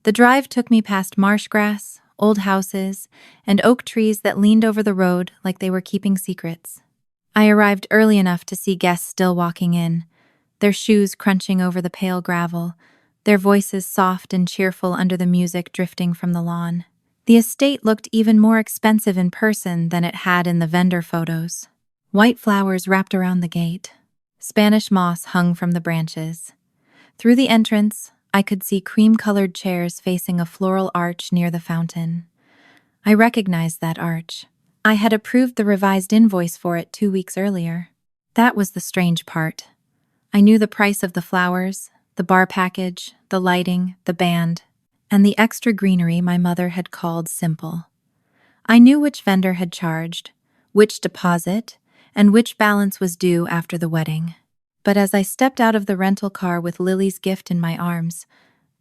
The drive took me past marsh grass, old houses, and oak trees that leaned over the road like they were keeping secrets. I arrived early enough to see guests still walking in, their shoes crunching over the pale gravel, their voices soft and cheerful under the music drifting from the lawn. The estate looked even more expensive in person than it had in the vendor photos. White flowers wrapped around the gate. Spanish moss hung from the branches. Through the entrance, I could see cream-colored chairs facing a floral arch near the fountain. I recognized that arch. I had approved the revised invoice for it 2 weeks earlier. That was the strange part. I knew the price of the flowers, the bar package, the lighting, the band, and the extra greenery my mother had called simple. I knew which vendor had charged, which deposit, and which balance was due after the wedding. But as I stepped out of the rental car with Lily's gift in my arms,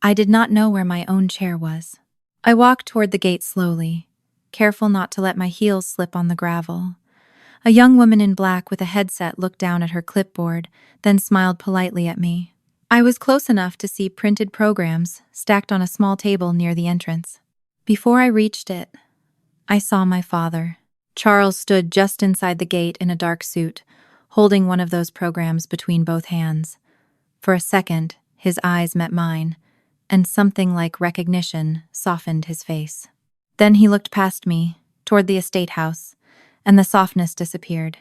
I did not know where my own chair was. I walked toward the gate slowly, careful not to let my heels slip on the gravel. A young woman in black with a headset looked down at her clipboard, then smiled politely at me. I was close enough to see printed programs stacked on a small table near the entrance. Before I reached it, I saw my father. Charles stood just inside the gate in a dark suit, holding one of those programs between both hands. For a second, his eyes met mine, and something like recognition softened his face. Then he looked past me, toward the estate house, and the softness disappeared.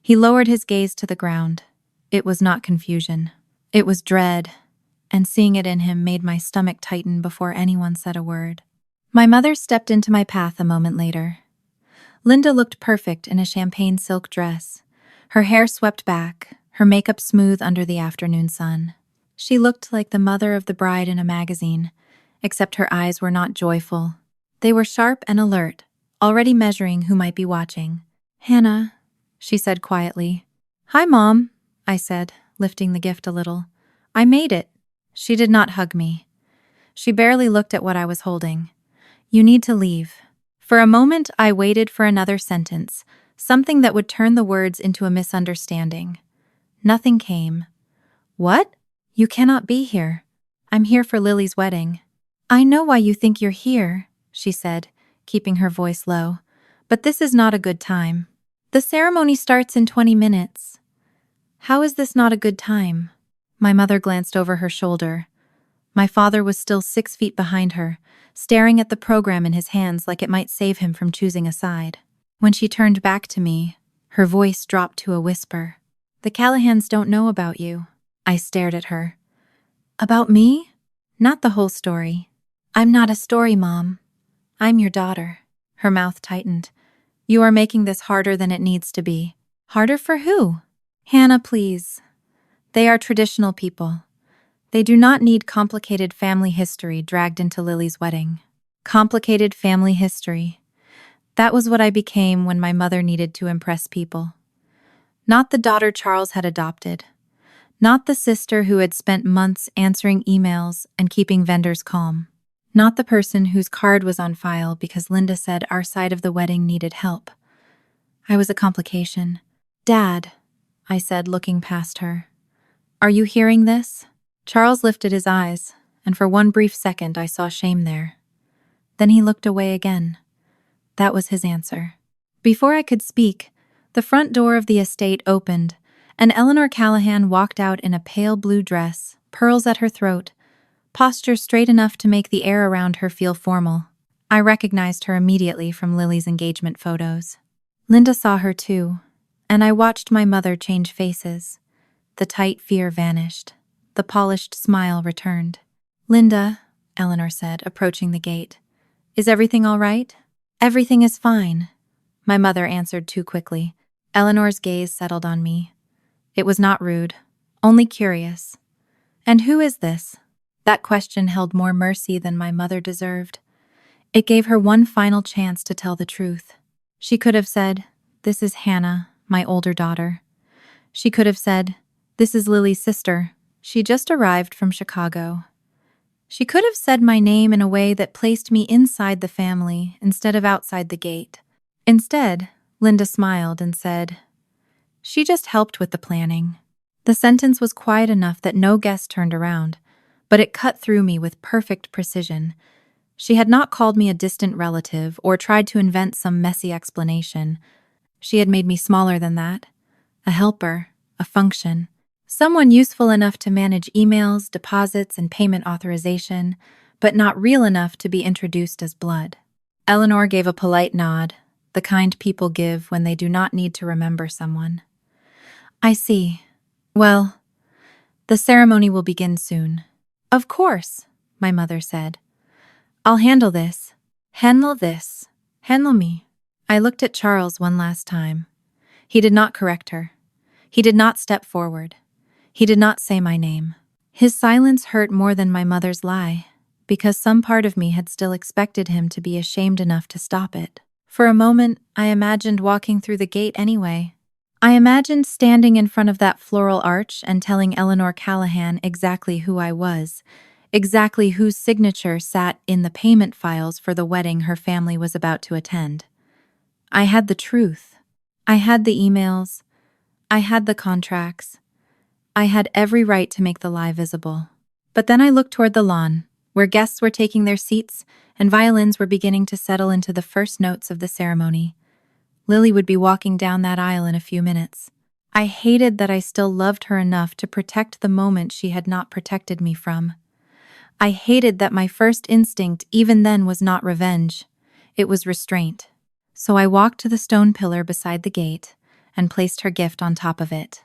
He lowered his gaze to the ground. It was not confusion. It was dread, and seeing it in him made my stomach tighten before anyone said a word. My mother stepped into my path a moment later. Linda looked perfect in a champagne silk dress, her hair swept back, her makeup smooth under the afternoon sun. She looked like the mother of the bride in a magazine, except her eyes were not joyful. They were sharp and alert, already measuring who might be watching. "Hannah," she said quietly. "Hi, Mom," I said, lifting the gift a little. "I made it." She did not hug me. She barely looked at what I was holding. "You need to leave." For a moment, I waited for another sentence, something that would turn the words into a misunderstanding. Nothing came. "What? You cannot be here. I'm here for Lily's wedding." "I know why you think you're here," she said, keeping her voice low, "but this is not a good time. The ceremony starts in 20 minutes. How is this not a good time?" My mother glanced over her shoulder. My father was still 6 feet behind her, staring at the program in his hands like it might save him from choosing a side. When she turned back to me, her voice dropped to a whisper. "The Callahans don't know about you." I stared at her. "About me?" "Not the whole story." "I'm not a story, Mom. I'm your daughter." Her mouth tightened. "You are making this harder than it needs to be." "Harder for who?" "Hannah, please. They are traditional people. They do not need complicated family history dragged into Lily's wedding." Complicated family history. That was what I became when my mother needed to impress people. Not the daughter Charles had adopted. Not the sister who had spent months answering emails and keeping vendors calm. Not the person whose card was on file because Linda said our side of the wedding needed help. I was a complication. "Dad," I said, looking past her. "Are you hearing this?" Charles lifted his eyes, and for one brief second I saw shame there. Then he looked away again. That was his answer. Before I could speak, the front door of the estate opened, and Eleanor Callahan walked out in a pale blue dress, pearls at her throat, posture straight enough to make the air around her feel formal. I recognized her immediately from Lily's engagement photos. Linda saw her too, and I watched my mother change faces. The tight fear vanished. The polished smile returned. "Linda," Eleanor said, approaching the gate. "Is everything all right?" "Everything is fine," my mother answered too quickly. Eleanor's gaze settled on me. It was not rude, only curious. "And who is this?" That question held more mercy than my mother deserved. It gave her one final chance to tell the truth. She could have said, "This is Hannah, my older daughter." She could have said, "This is Lily's sister. She just arrived from Chicago." She could have said my name in a way that placed me inside the family instead of outside the gate. Instead, Linda smiled and said, "She just helped with the planning." The sentence was quiet enough that no guest turned around, but it cut through me with perfect precision. She had not called me a distant relative or tried to invent some messy explanation. She had made me smaller than that, a helper, a function. Someone useful enough to manage emails, deposits, and payment authorization, but not real enough to be introduced as blood. Eleanor gave a polite nod, the kind people give when they do not need to remember someone. I see. Well, the ceremony will begin soon. Of course, my mother said. I'll handle this. Handle this. Handle me. I looked at Charles one last time. He did not correct her. He did not step forward. He did not say my name. His silence hurt more than my mother's lie, because some part of me had still expected him to be ashamed enough to stop it. For a moment, I imagined walking through the gate anyway. I imagined standing in front of that floral arch and telling Eleanor Callahan exactly who I was, exactly whose signature sat in the payment files for the wedding her family was about to attend. I had the truth. I had the emails. I had the contracts. I had every right to make the lie visible. But then I looked toward the lawn, where guests were taking their seats and violins were beginning to settle into the first notes of the ceremony. Lily would be walking down that aisle in a few minutes. I hated that I still loved her enough to protect the moment she had not protected me from. I hated that my first instinct even then was not revenge. It was restraint. So I walked to the stone pillar beside the gate and placed her gift on top of it.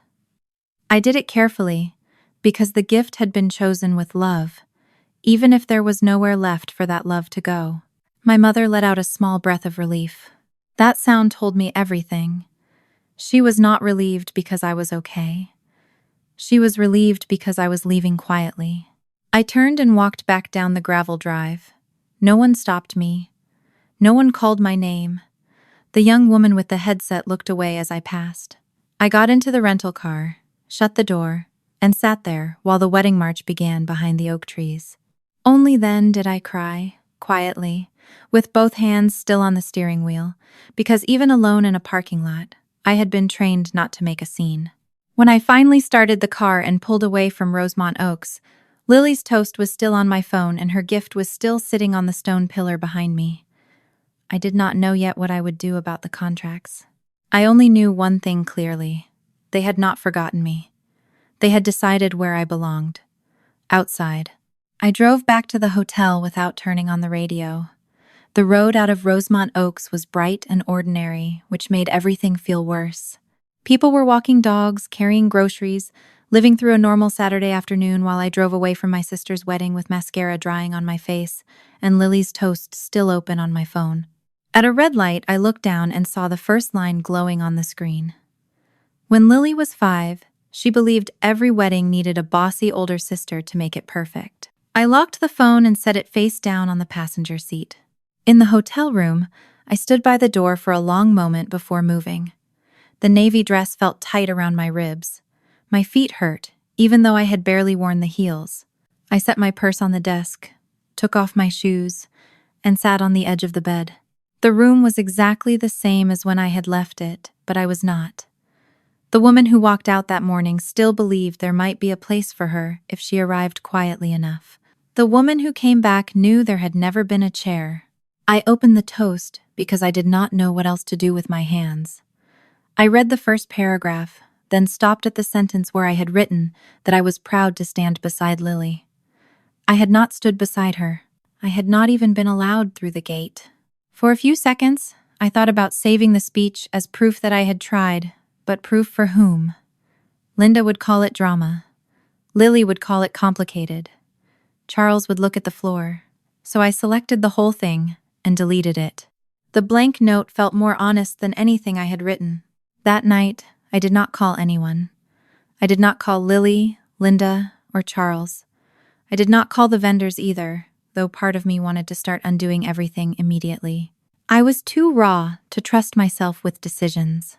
I did it carefully, because the gift had been chosen with love, even if there was nowhere left for that love to go. My mother let out a small breath of relief. That sound told me everything. She was not relieved because I was okay. She was relieved because I was leaving quietly. I turned and walked back down the gravel drive. No one stopped me. No one called my name. The young woman with the headset looked away as I passed. I got into the rental car, shut the door, and sat there while the wedding march began behind the oak trees. Only then did I cry, quietly, with both hands still on the steering wheel, because even alone in a parking lot, I had been trained not to make a scene. When I finally started the car and pulled away from Rosemont Oaks, Lily's toast was still on my phone and her gift was still sitting on the stone pillar behind me. I did not know yet what I would do about the contracts. I only knew one thing clearly. They had not forgotten me. They had decided where I belonged. Outside. I drove back to the hotel without turning on the radio. The road out of Rosemont Oaks was bright and ordinary, which made everything feel worse. People were walking dogs, carrying groceries, living through a normal Saturday afternoon while I drove away from my sister's wedding with mascara drying on my face and Lily's toast still open on my phone. At a red light, I looked down and saw the first line glowing on the screen. When Lily was 5, she believed every wedding needed a bossy older sister to make it perfect. I locked the phone and set it face down on the passenger seat. In the hotel room, I stood by the door for a long moment before moving. The navy dress felt tight around my ribs. My feet hurt, even though I had barely worn the heels. I set my purse on the desk, took off my shoes, and sat on the edge of the bed. The room was exactly the same as when I had left it, but I was not. The woman who walked out that morning still believed there might be a place for her if she arrived quietly enough. The woman who came back knew there had never been a chair. I opened the toast because I did not know what else to do with my hands. I read the first paragraph, then stopped at the sentence where I had written that I was proud to stand beside Lily. I had not stood beside her. I had not even been allowed through the gate. For a few seconds, I thought about saving the speech as proof that I had tried, but proof for whom? Linda would call it drama. Lily would call it complicated. Charles would look at the floor. So I selected the whole thing and deleted it. The blank note felt more honest than anything I had written. That night, I did not call anyone. I did not call Lily, Linda, or Charles. I did not call the vendors either, though part of me wanted to start undoing everything immediately. I was too raw to trust myself with decisions.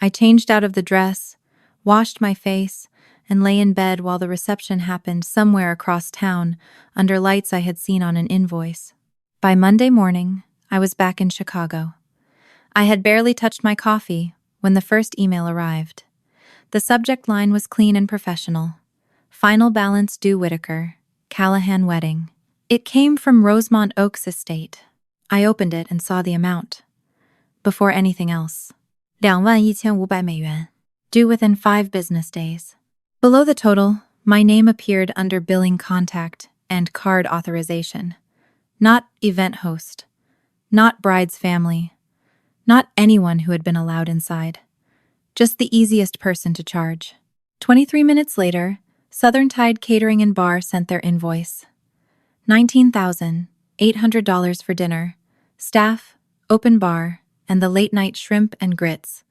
I changed out of the dress, washed my face, and lay in bed while the reception happened somewhere across town under lights I had seen on an invoice. By Monday morning, I was back in Chicago. I had barely touched my coffee when the first email arrived. The subject line was clean and professional. Final balance due Whitaker, Callahan wedding. It came from Rosemont Oaks Estate. I opened it and saw the amount. Before anything else. $21,500. Due within 5 business days. Below the total, my name appeared under billing contact and card authorization. Not event host. Not bride's family. Not anyone who had been allowed inside. Just the easiest person to charge. 23 minutes later, Southern Tide Catering and Bar sent their invoice. $19,800 for dinner, staff, open bar, and the late-night shrimp and grits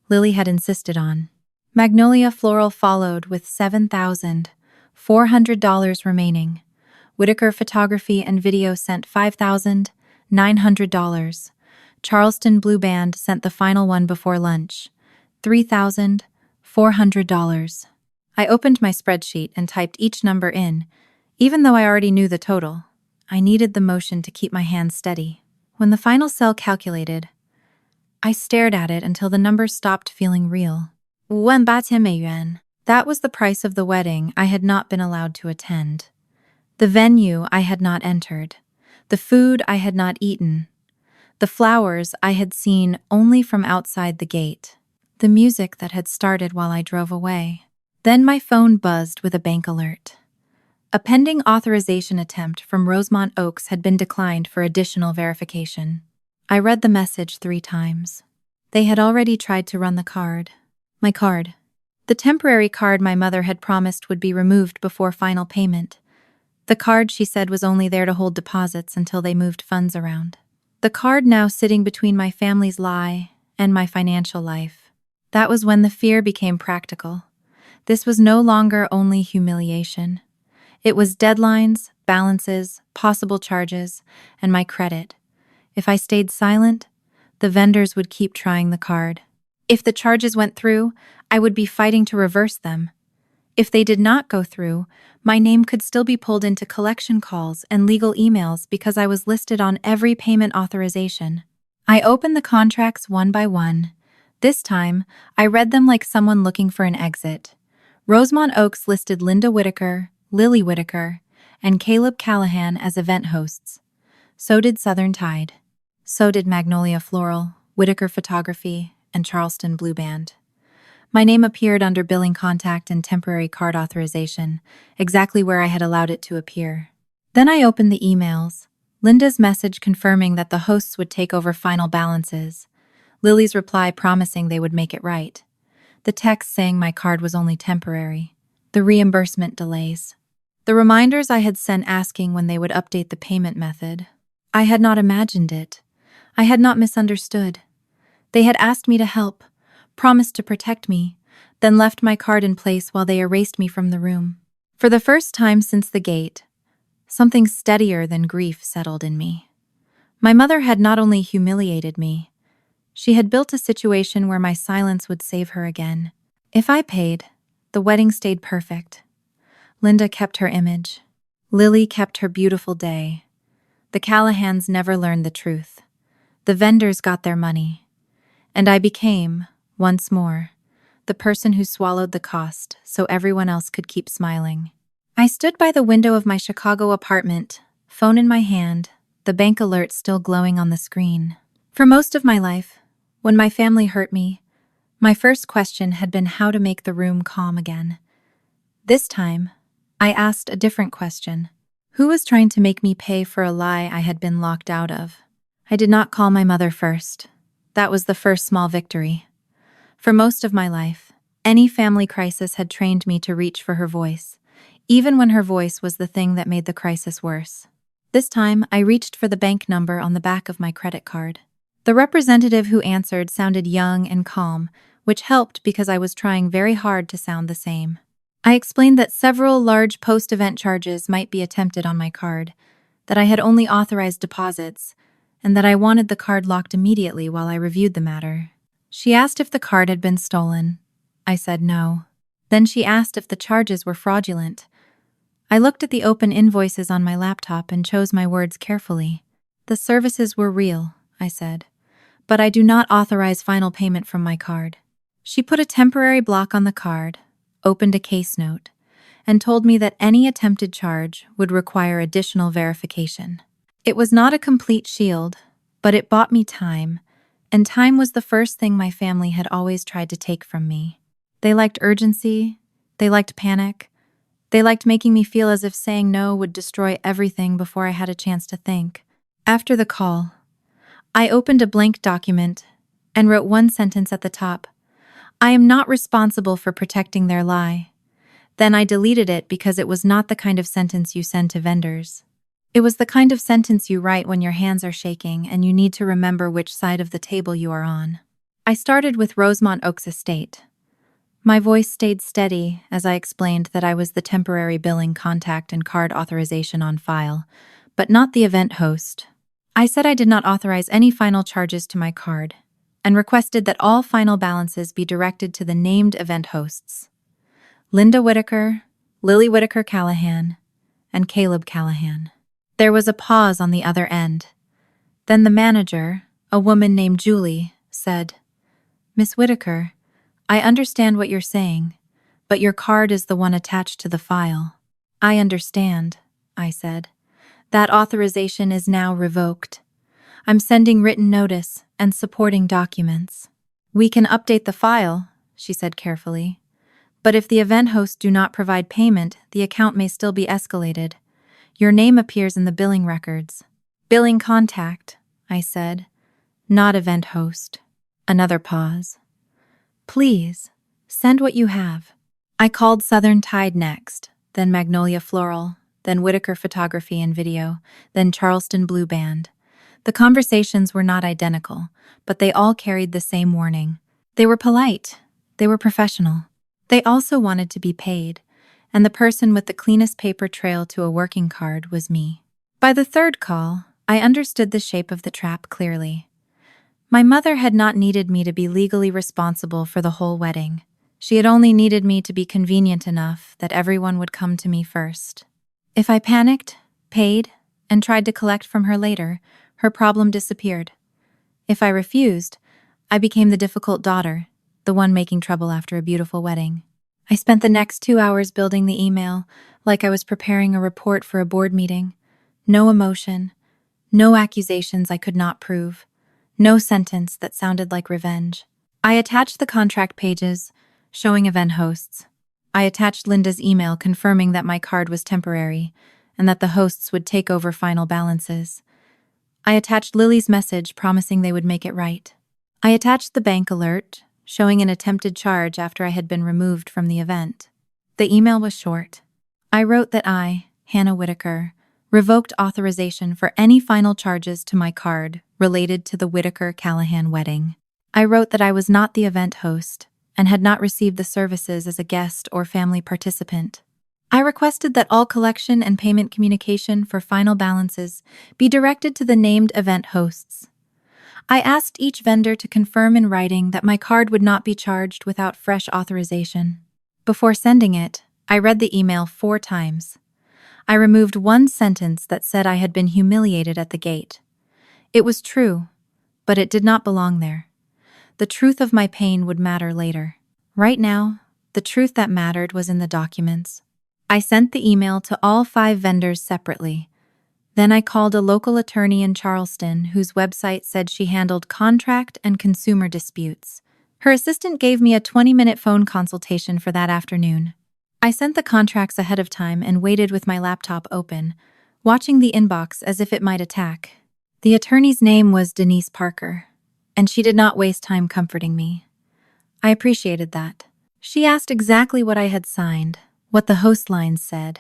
Lily had insisted on. Magnolia Floral followed with $7,400 remaining. Whitaker Photography and Video sent $5,900. Charleston Blue Band sent the final one before lunch, $3,400. I opened my spreadsheet and typed each number in, even though I already knew the total. I needed the motion to keep my hands steady. When the final cell calculated, I stared at it until the numbers stopped feeling real. 18,000 yuan. That was the price of the wedding I had not been allowed to attend. The venue I had not entered. The food I had not eaten. The flowers I had seen only from outside the gate. The music that had started while I drove away. Then my phone buzzed with a bank alert. A pending authorization attempt from Rosemont Oaks had been declined for additional verification. I read the message 3 times. They had already tried to run the card. My card. The temporary card my mother had promised would be removed before final payment. The card she said was only there to hold deposits until they moved funds around. The card now sitting between my family's lie and my financial life. That was when the fear became practical. This was no longer only humiliation. It was deadlines, balances, possible charges, and my credit. If I stayed silent, the vendors would keep trying the card. If the charges went through, I would be fighting to reverse them. If they did not go through, my name could still be pulled into collection calls and legal emails because I was listed on every payment authorization. I opened the contracts one by one. This time, I read them like someone looking for an exit. Rosemont Oaks listed Linda Whitaker, Lily Whitaker, and Caleb Callahan as event hosts. So did Southern Tide. So did Magnolia Floral, Whitaker Photography, and Charleston Blue Band. My name appeared under billing contact and temporary card authorization, exactly where I had allowed it to appear. Then I opened the emails. Linda's message confirming that the hosts would take over final balances. Lily's reply promising they would make it right. The text saying my card was only temporary. The reimbursement delays. The reminders I had sent asking when they would update the payment method. I had not imagined it. I had not misunderstood. They had asked me to help, promised to protect me, then left my card in place while they erased me from the room. For the first time since the gate, something steadier than grief settled in me. My mother had not only humiliated me, she had built a situation where my silence would save her again. If I paid, the wedding stayed perfect. Linda kept her image. Lily kept her beautiful day. The Callahans never learned the truth. The vendors got their money. And I became, once more, the person who swallowed the cost so everyone else could keep smiling. I stood by the window of my Chicago apartment, phone in my hand, the bank alert still glowing on the screen. For most of my life, when my family hurt me, my first question had been how to make the room calm again. This time, I asked a different question. Who was trying to make me pay for a lie I had been locked out of? I did not call my mother first. That was the first small victory. For most of my life, any family crisis had trained me to reach for her voice, even when her voice was the thing that made the crisis worse. This time, I reached for the bank number on the back of my credit card. The representative who answered sounded young and calm, which helped because I was trying very hard to sound the same. I explained that several large post-event charges might be attempted on my card, that I had only authorized deposits, and that I wanted the card locked immediately while I reviewed the matter. She asked if the card had been stolen. I said no. Then she asked if the charges were fraudulent. I looked at the open invoices on my laptop and chose my words carefully. The services were real, I said, but I do not authorize final payment from my card. She put a temporary block on the card, opened a case note, and told me that any attempted charge would require additional verification. It was not a complete shield, but it bought me time, and time was the first thing my family had always tried to take from me. They liked urgency, They liked panic. They liked making me feel as if saying no would destroy everything before I had a chance to think. After the call, I opened a blank document and wrote one sentence at the top. I am not responsible for protecting their lie. Then I deleted it because it was not the kind of sentence you send to vendors. It was the kind of sentence you write when your hands are shaking and you need to remember which side of the table you are on. I started with Rosemont Oaks Estate. My voice stayed steady as I explained that I was the temporary billing contact and card authorization on file, but not the event host. I said I did not authorize any final charges to my card, and requested that all final balances be directed to the named event hosts: Linda Whitaker, Lily Whitaker Callahan, and Caleb Callahan. There was a pause on the other end. Then the manager, a woman named Julie, said, "Miss Whitaker, I understand what you're saying, but your card is the one attached to the file." "I understand," I said. "That authorization is now revoked. I'm sending written notice and supporting documents." "We can update the file," she said carefully. "But if the event hosts do not provide payment, the account may still be escalated. Your name appears in the billing records." "Billing contact," I said, "not event host." Another pause. "Please, send what you have." I called Southern Tide next, then Magnolia Floral, then Whitaker Photography and Video, then Charleston Blue Band. The conversations were not identical, but they all carried the same warning. They were polite. They were professional. They also wanted to be paid, and the person with the cleanest paper trail to a working card was me. By the third call, I understood the shape of the trap clearly. My mother had not needed me to be legally responsible for the whole wedding. She had only needed me to be convenient enough that everyone would come to me first. If I panicked, paid, and tried to collect from her later, her problem disappeared. If I refused, I became the difficult daughter, the one making trouble after a beautiful wedding. I spent the next 2 hours building the email, like I was preparing a report for a board meeting. No emotion, no accusations I could not prove. No sentence that sounded like revenge. I attached the contract pages, showing event hosts. I attached Linda's email confirming that my card was temporary and that the hosts would take over final balances. I attached Lily's message promising they would make it right. I attached the bank alert, showing an attempted charge after I had been removed from the event. The email was short. I wrote that I, Hannah Whitaker, revoked authorization for any final charges to my card related to the Whitaker-Callahan wedding. I wrote that I was not the event host and had not received the services as a guest or family participant. I requested that all collection and payment communication for final balances be directed to the named event hosts. I asked each vendor to confirm in writing that my card would not be charged without fresh authorization. Before sending it, I read the email 4 times. I removed one sentence that said I had been humiliated at the gate. It was true, but it did not belong there. The truth of my pain would matter later. Right now, the truth that mattered was in the documents. I sent the email to all 5 vendors separately. Then I called a local attorney in Charleston whose website said she handled contract and consumer disputes. Her assistant gave me a 20-minute phone consultation for that afternoon. I sent the contracts ahead of time and waited with my laptop open, watching the inbox as if it might attack. The attorney's name was Denise Parker, and she did not waste time comforting me. I appreciated that. She asked exactly what I had signed, what the host lines said,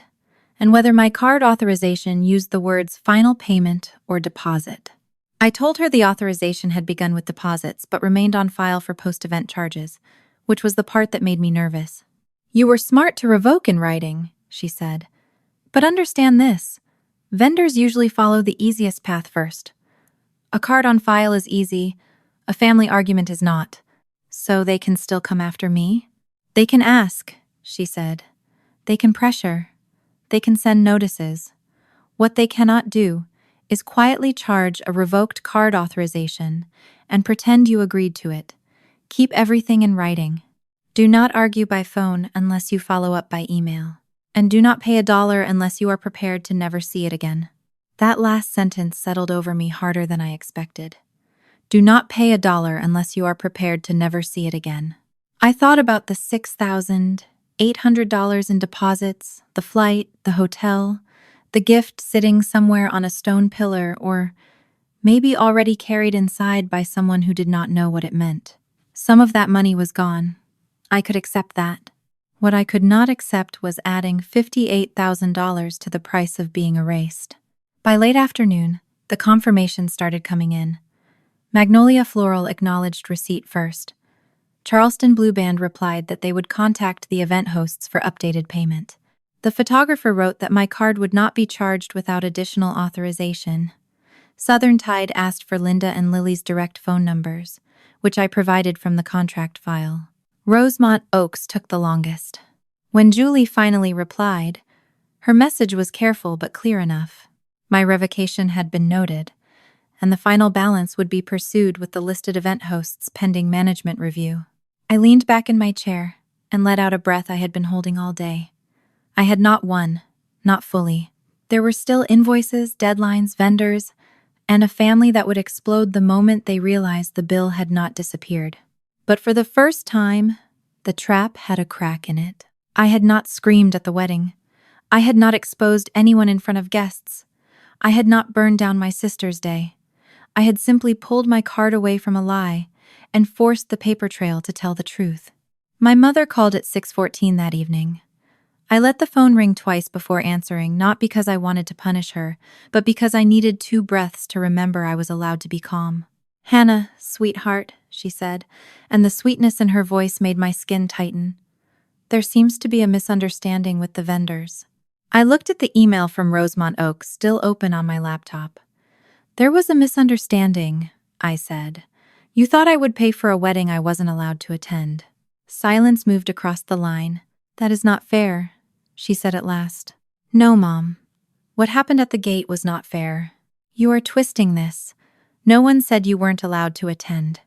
and whether my card authorization used the words final payment or deposit. I told her the authorization had begun with deposits but remained on file for post-event charges, which was the part that made me nervous. "You were smart to revoke in writing," she said. "But understand this. Vendors usually follow the easiest path first. A card on file is easy, a family argument is not. So they can still come after me? They can ask," she said. "They can pressure. They can send notices. What they cannot do is quietly charge a revoked card authorization and pretend you agreed to it. Keep everything in writing. Do not argue by phone unless you follow up by email. And do not pay $1 unless you are prepared to never see it again." That last sentence settled over me harder than I expected. Do not pay $1 unless you are prepared to never see it again. I thought about the 6,000, $800 in deposits, the flight, the hotel, the gift sitting somewhere on a stone pillar, or maybe already carried inside by someone who did not know what it meant. Some of that money was gone. I could accept that. What I could not accept was adding $58,000 to the price of being erased. By late afternoon, the confirmations started coming in. Magnolia Floral acknowledged receipt first. Charleston Blue Band replied that they would contact the event hosts for updated payment. The photographer wrote that my card would not be charged without additional authorization. Southern Tide asked for Linda and Lily's direct phone numbers, which I provided from the contract file. Rosemont Oaks took the longest. When Julie finally replied, her message was careful but clear enough. My revocation had been noted, and the final balance would be pursued with the listed event hosts pending management review. I leaned back in my chair and let out a breath I had been holding all day. I had not won, not fully. There were still invoices, deadlines, vendors, and a family that would explode the moment they realized the bill had not disappeared. But for the first time, the trap had a crack in it. I had not screamed at the wedding. I had not exposed anyone in front of guests. I had not burned down my sister's day. I had simply pulled my card away from a lie and forced the paper trail to tell the truth. My mother called at 6:14 that evening. I let the phone ring twice before answering, not because I wanted to punish her, but because I needed 2 breaths to remember I was allowed to be calm. "Hannah, sweetheart," she said, and the sweetness in her voice made my skin tighten. "There seems to be a misunderstanding with the vendors." I looked at the email from Rosemont Oaks still open on my laptop. "There was a misunderstanding," I said. "You thought I would pay for a wedding I wasn't allowed to attend." Silence moved across the line. "That is not fair," she said at last. "No, Mom. What happened at the gate was not fair. You are twisting this. No one said you weren't allowed to attend."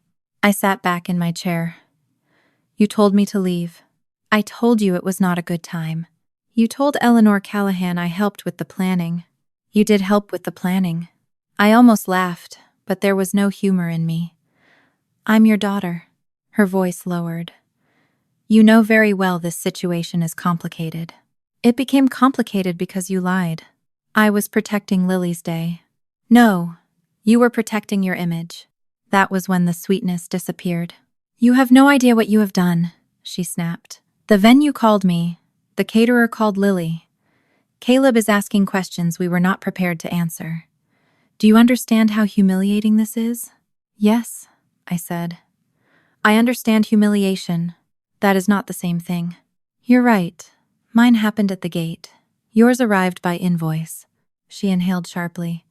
I sat back in my chair. "You told me to leave. I told you it was not a good time. You told Eleanor Callahan I helped with the planning. You did help with the planning." I almost laughed, but there was no humor in me. "I'm your daughter." Her voice lowered. "You know very well this situation is complicated. It became complicated because you lied. I was protecting Lily's day." "No, you were protecting your image." That was when the sweetness disappeared. "You have no idea what you have done," she snapped. "The venue called me. The caterer called Lily. Caleb is asking questions we were not prepared to answer. Do you understand how humiliating this is?" "Yes," I said. "I understand humiliation. That is not the same thing." "You're right. Mine happened at the gate. Yours arrived by invoice." She inhaled sharply.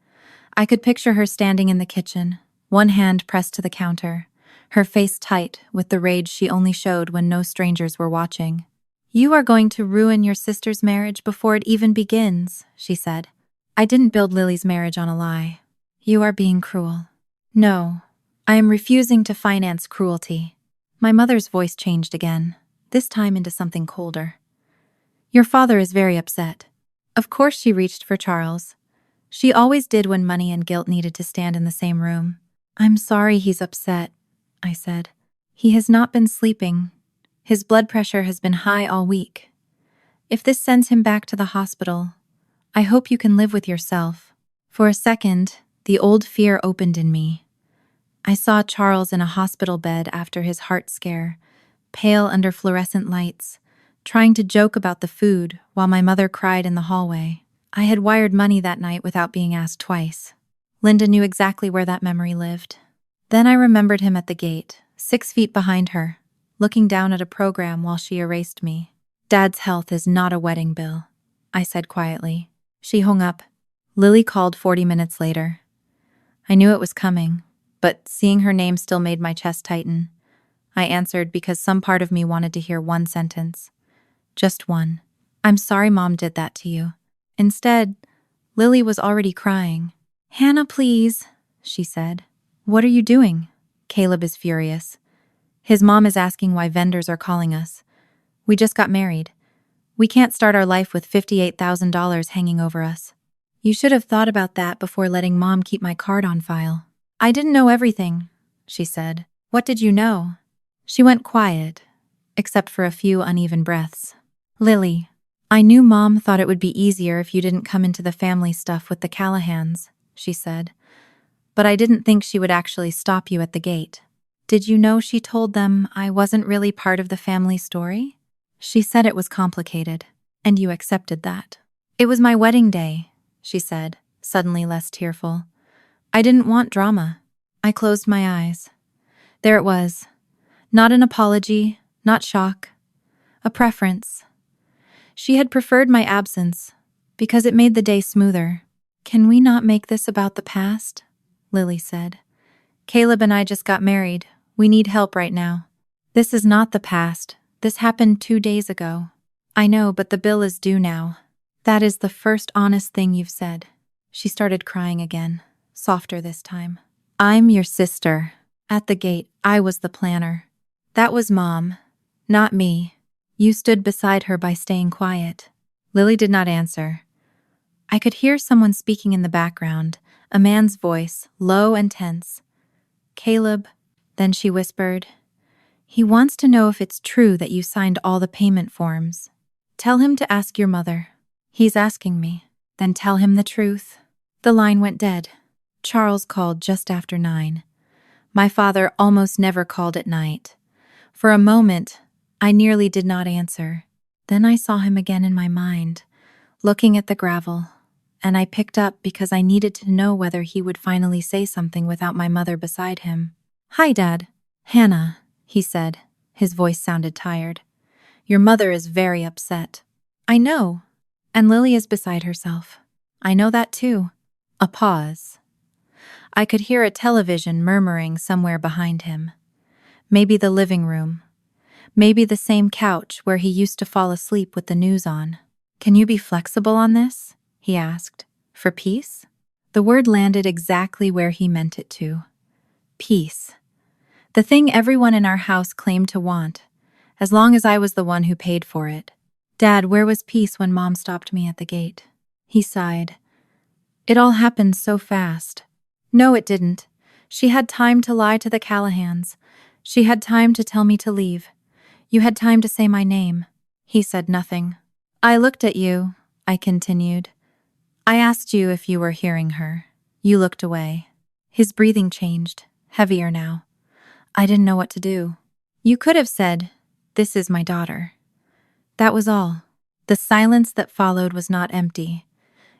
I could picture her standing in the kitchen, one hand pressed to the counter, her face tight with the rage she only showed when no strangers were watching. "You are going to ruin your sister's marriage before it even begins," she said. "I didn't build Lily's marriage on a lie. You are being cruel." "No, I am refusing to finance cruelty." My mother's voice changed again, this time into something colder. "Your father is very upset." Of course she reached for Charles. She always did when money and guilt needed to stand in the same room. "I'm sorry he's upset," I said. "He has not been sleeping. His blood pressure has been high all week. If this sends him back to the hospital, I hope you can live with yourself." For a second, the old fear opened in me. I saw Charles in a hospital bed after his heart scare, pale under fluorescent lights, trying to joke about the food while my mother cried in the hallway. I had wired money that night without being asked twice. Linda knew exactly where that memory lived. Then I remembered him at the gate, 6 feet behind her, looking down at a program while she erased me. "Dad's health is not a wedding bill," I said quietly. She hung up. Lily called 40 minutes later. I knew it was coming, but seeing her name still made my chest tighten. I answered because some part of me wanted to hear one sentence. Just one. "I'm sorry Mom did that to you." Instead, Lily was already crying. "Hannah, please," she said. "What are you doing?" "Caleb is furious. His mom is asking why vendors are calling us. We just got married. We can't start our life with $58,000 hanging over us." "You should have thought about that before letting Mom keep my card on file." "I didn't know everything," she said. "What did you know?" She went quiet, except for a few uneven breaths. Lily, I knew Mom thought it would be easier if you didn't come into the family stuff with the Callahans, she said. But I didn't think she would actually stop you at the gate. Did you know she told them I wasn't really part of the family story? She said it was complicated, and you accepted that. It was my wedding day, she said, suddenly less tearful. I didn't want drama. I closed my eyes. There it was. Not an apology, not shock. A preference. She had preferred my absence, because it made the day smoother. Can we not make this about the past? Lily said. Caleb and I just got married. We need help right now. This is not the past. This happened 2 days ago. I know, but the bill is due now. That is the first honest thing you've said. She started crying again, softer this time. I'm your sister. At the gate, I was the planner. That was Mom, not me. You stood beside her by staying quiet. Lily did not answer. I could hear someone speaking in the background, a man's voice, low and tense. Caleb, then she whispered, he wants to know if it's true that you signed all the payment forms. Tell him to ask your mother. He's asking me. Then tell him the truth. The line went dead. Charles called just after 9. My father almost never called at night. For a moment, I nearly did not answer. Then I saw him again in my mind, looking at the gravel, and I picked up because I needed to know whether he would finally say something without my mother beside him. Hi, Dad. Hannah, he said. His voice sounded tired. Your mother is very upset. I know. And Lily is beside herself. I know that too. A pause. I could hear a television murmuring somewhere behind him. Maybe the living room. Maybe the same couch where he used to fall asleep with the news on. Can you be flexible on this? He asked. For peace? The word landed exactly where he meant it to. Peace. The thing everyone in our house claimed to want, as long as I was the one who paid for it. Dad, where was peace when Mom stopped me at the gate? He sighed. It all happened so fast. No, it didn't. She had time to lie to the Callahans. She had time to tell me to leave. You had time to say my name. He said nothing. I looked at you, I continued. I asked you if you were hearing her. You looked away. His breathing changed, heavier now. I didn't know what to do. You could have said, this is my daughter. That was all. The silence that followed was not empty.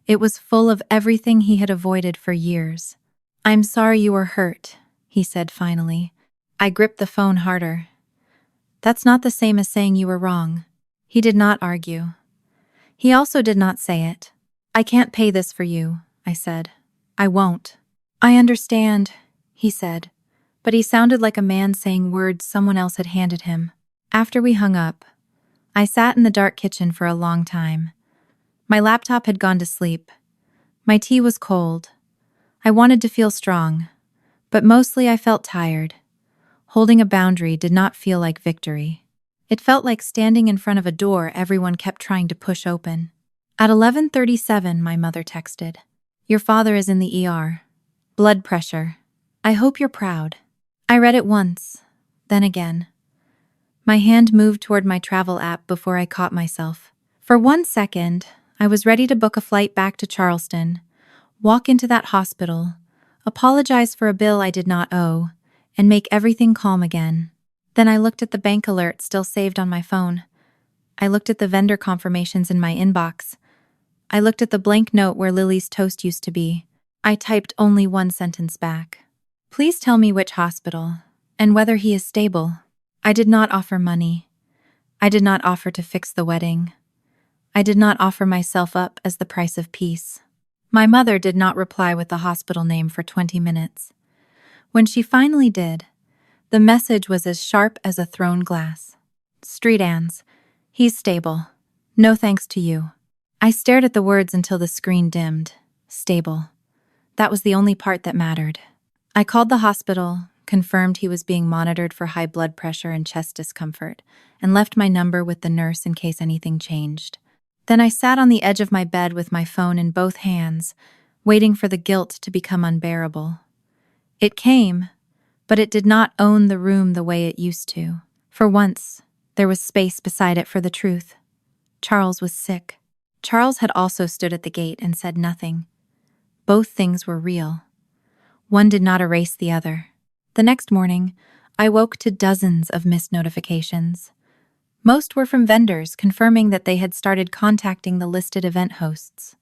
It was full of everything he had avoided for years. I'm sorry you were hurt, he said finally. I gripped the phone harder. That's not the same as saying you were wrong. He did not argue. He also did not say it. I can't pay this for you, I said. I won't. I understand, he said, but he sounded like a man saying words someone else had handed him. After we hung up, I sat in the dark kitchen for a long time. My laptop had gone to sleep. My tea was cold. I wanted to feel strong, but mostly I felt tired. Holding a boundary did not feel like victory. It felt like standing in front of a door everyone kept trying to push open. At 11:37, my mother texted, Your father is in the ER. Blood pressure. I hope you're proud. I read it once, then again. My hand moved toward my travel app before I caught myself. For 1 second, I was ready to book a flight back to Charleston, walk into that hospital, apologize for a bill I did not owe, and make everything calm again. Then I looked at the bank alert still saved on my phone. I looked at the vendor confirmations in my inbox. I looked at the blank note where Lily's toast used to be. I typed only one sentence back. Please tell me which hospital, and whether he is stable. I did not offer money. I did not offer to fix the wedding. I did not offer myself up as the price of peace. My mother did not reply with the hospital name for 20 minutes. When she finally did, the message was as sharp as a thrown glass. Street Ann's. He's stable. No thanks to you. I stared at the words until the screen dimmed. Stable. That was the only part that mattered. I called the hospital, confirmed he was being monitored for high blood pressure and chest discomfort, and left my number with the nurse in case anything changed. Then I sat on the edge of my bed with my phone in both hands, waiting for the guilt to become unbearable. It came, but it did not own the room the way it used to. For once, there was space beside it for the truth. Charles was sick. Charles had also stood at the gate and said nothing. Both things were real. One did not erase the other. The next morning, I woke to dozens of missed notifications. Most were from vendors confirming that they had started contacting the listed event hosts.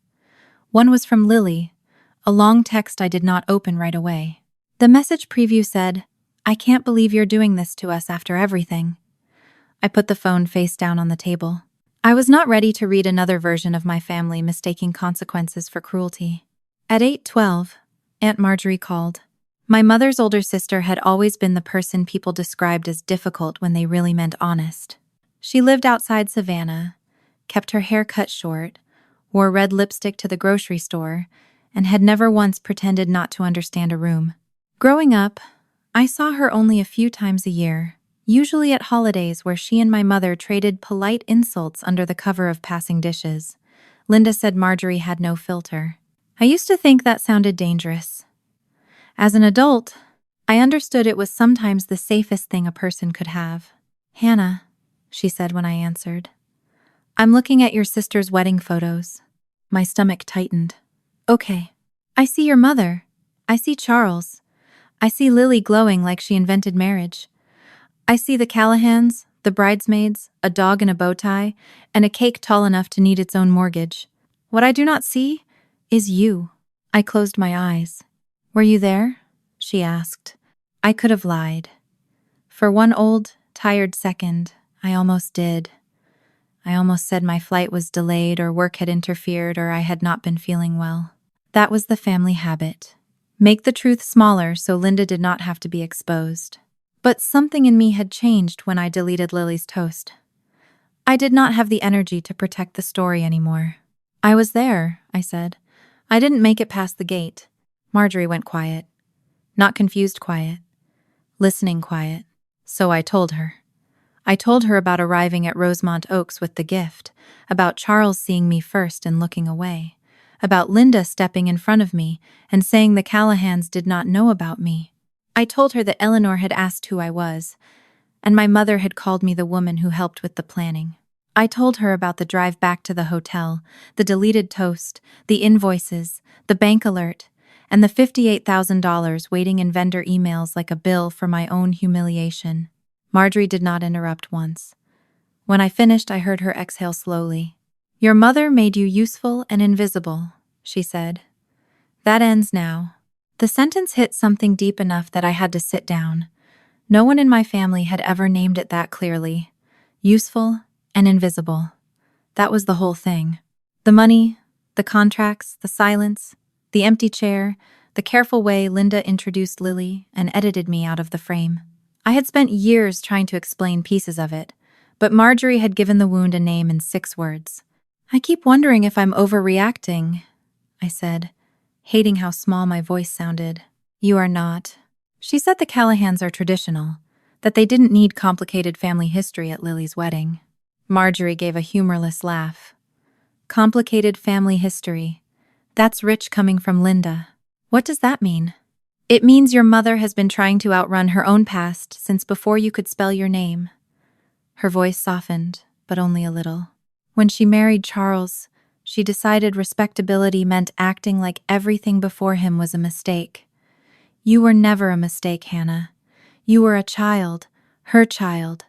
One was from Lily, a long text I did not open right away. The message preview said, "I can't believe you're doing this to us after everything." I put the phone face down on the table. I was not ready to read another version of my family mistaking consequences for cruelty. At 8:12, Aunt Marjorie called. My mother's older sister had always been the person people described as difficult when they really meant honest. She lived outside Savannah, kept her hair cut short, wore red lipstick to the grocery store, and had never once pretended not to understand a room. Growing up, I saw her only a few times a year, usually at holidays where she and my mother traded polite insults under the cover of passing dishes. Linda said Marjorie had no filter. I used to think that sounded dangerous. As an adult, I understood it was sometimes the safest thing a person could have. "Hannah," she said when I answered, "I'm looking at your sister's wedding photos." My stomach tightened. "Okay. I see your mother. I see Charles. I see Lily glowing like she invented marriage. I see the Callahans, the bridesmaids, a dog in a bow tie, and a cake tall enough to need its own mortgage. What I do not see is you." I closed my eyes. "Were you there?" she asked. I could have lied. For one old, tired second, I almost did. I almost said my flight was delayed or work had interfered or I had not been feeling well. That was the family habit. Make the truth smaller so Linda did not have to be exposed. But something in me had changed when I deleted Lily's toast. I did not have the energy to protect the story anymore. "I was there," I said. "I didn't make it past the gate." Marjorie went quiet. Not confused quiet. Listening quiet. So I told her. I told her about arriving at Rosemont Oaks with the gift, about Charles seeing me first and looking away, about Linda stepping in front of me and saying the Callahans did not know about me. I told her that Eleanor had asked who I was, and my mother had called me the woman who helped with the planning. I told her about the drive back to the hotel, the deleted toast, the invoices, the bank alert, and the $58,000 waiting in vendor emails like a bill for my own humiliation. Marjorie did not interrupt once. When I finished, I heard her exhale slowly. "Your mother made you useful and invisible," she said. "That ends now." The sentence hit something deep enough that I had to sit down. No one in my family had ever named it that clearly. Useful and invisible. That was the whole thing. The money, the contracts, the silence, the empty chair, the careful way Linda introduced Lily and edited me out of the frame. I had spent years trying to explain pieces of it, but Marjorie had given the wound a name in 6 words. "I keep wondering if I'm overreacting," I said, hating how small my voice sounded. "You are not." She said the Callahans are traditional, that they didn't need complicated family history at Lily's wedding. Marjorie gave a humorless laugh. "Complicated family history. That's rich coming from Linda. What does that mean?" "It means your mother has been trying to outrun her own past since before you could spell your name." Her voice softened, but only a little. "When she married Charles, she decided respectability meant acting like everything before him was a mistake. You were never a mistake, Hannah. You were a child, her child.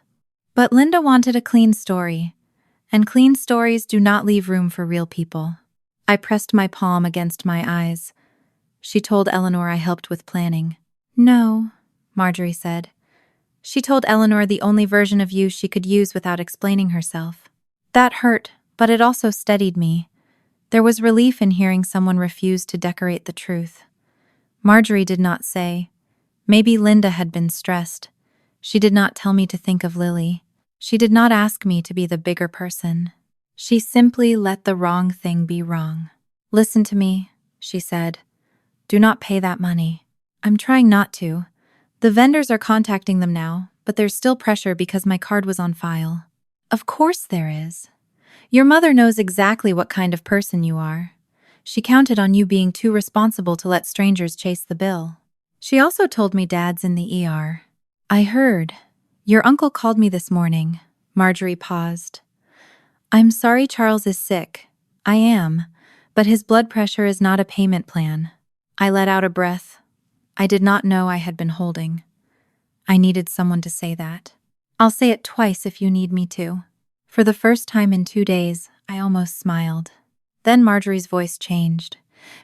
But Linda wanted a clean story, and clean stories do not leave room for real people." I pressed my palm against my eyes. "She told Eleanor I helped with planning." "No," Marjorie said. "She told Eleanor the only version of you she could use without explaining herself." That hurt, but it also steadied me. There was relief in hearing someone refuse to decorate the truth. Marjorie did not say. Maybe Linda had been stressed. She did not tell me to think of Lily. She did not ask me to be the bigger person. She simply let the wrong thing be wrong. "Listen to me," she said. "Do not pay that money." "I'm trying not to. The vendors are contacting them now, but there's still pressure because my card was on file." "Of course there is. Your mother knows exactly what kind of person you are. She counted on you being too responsible to let strangers chase the bill. She also told me Dad's in the ER." "I heard. Your uncle called me this morning." Marjorie paused. I'm sorry Charles is sick. I am. But his blood pressure is not a payment plan. I let out a breath. I did not know I had been holding. I needed someone to say that. I'll say it twice if you need me to. For the first time in 2 days, I almost smiled. Then Marjorie's voice changed,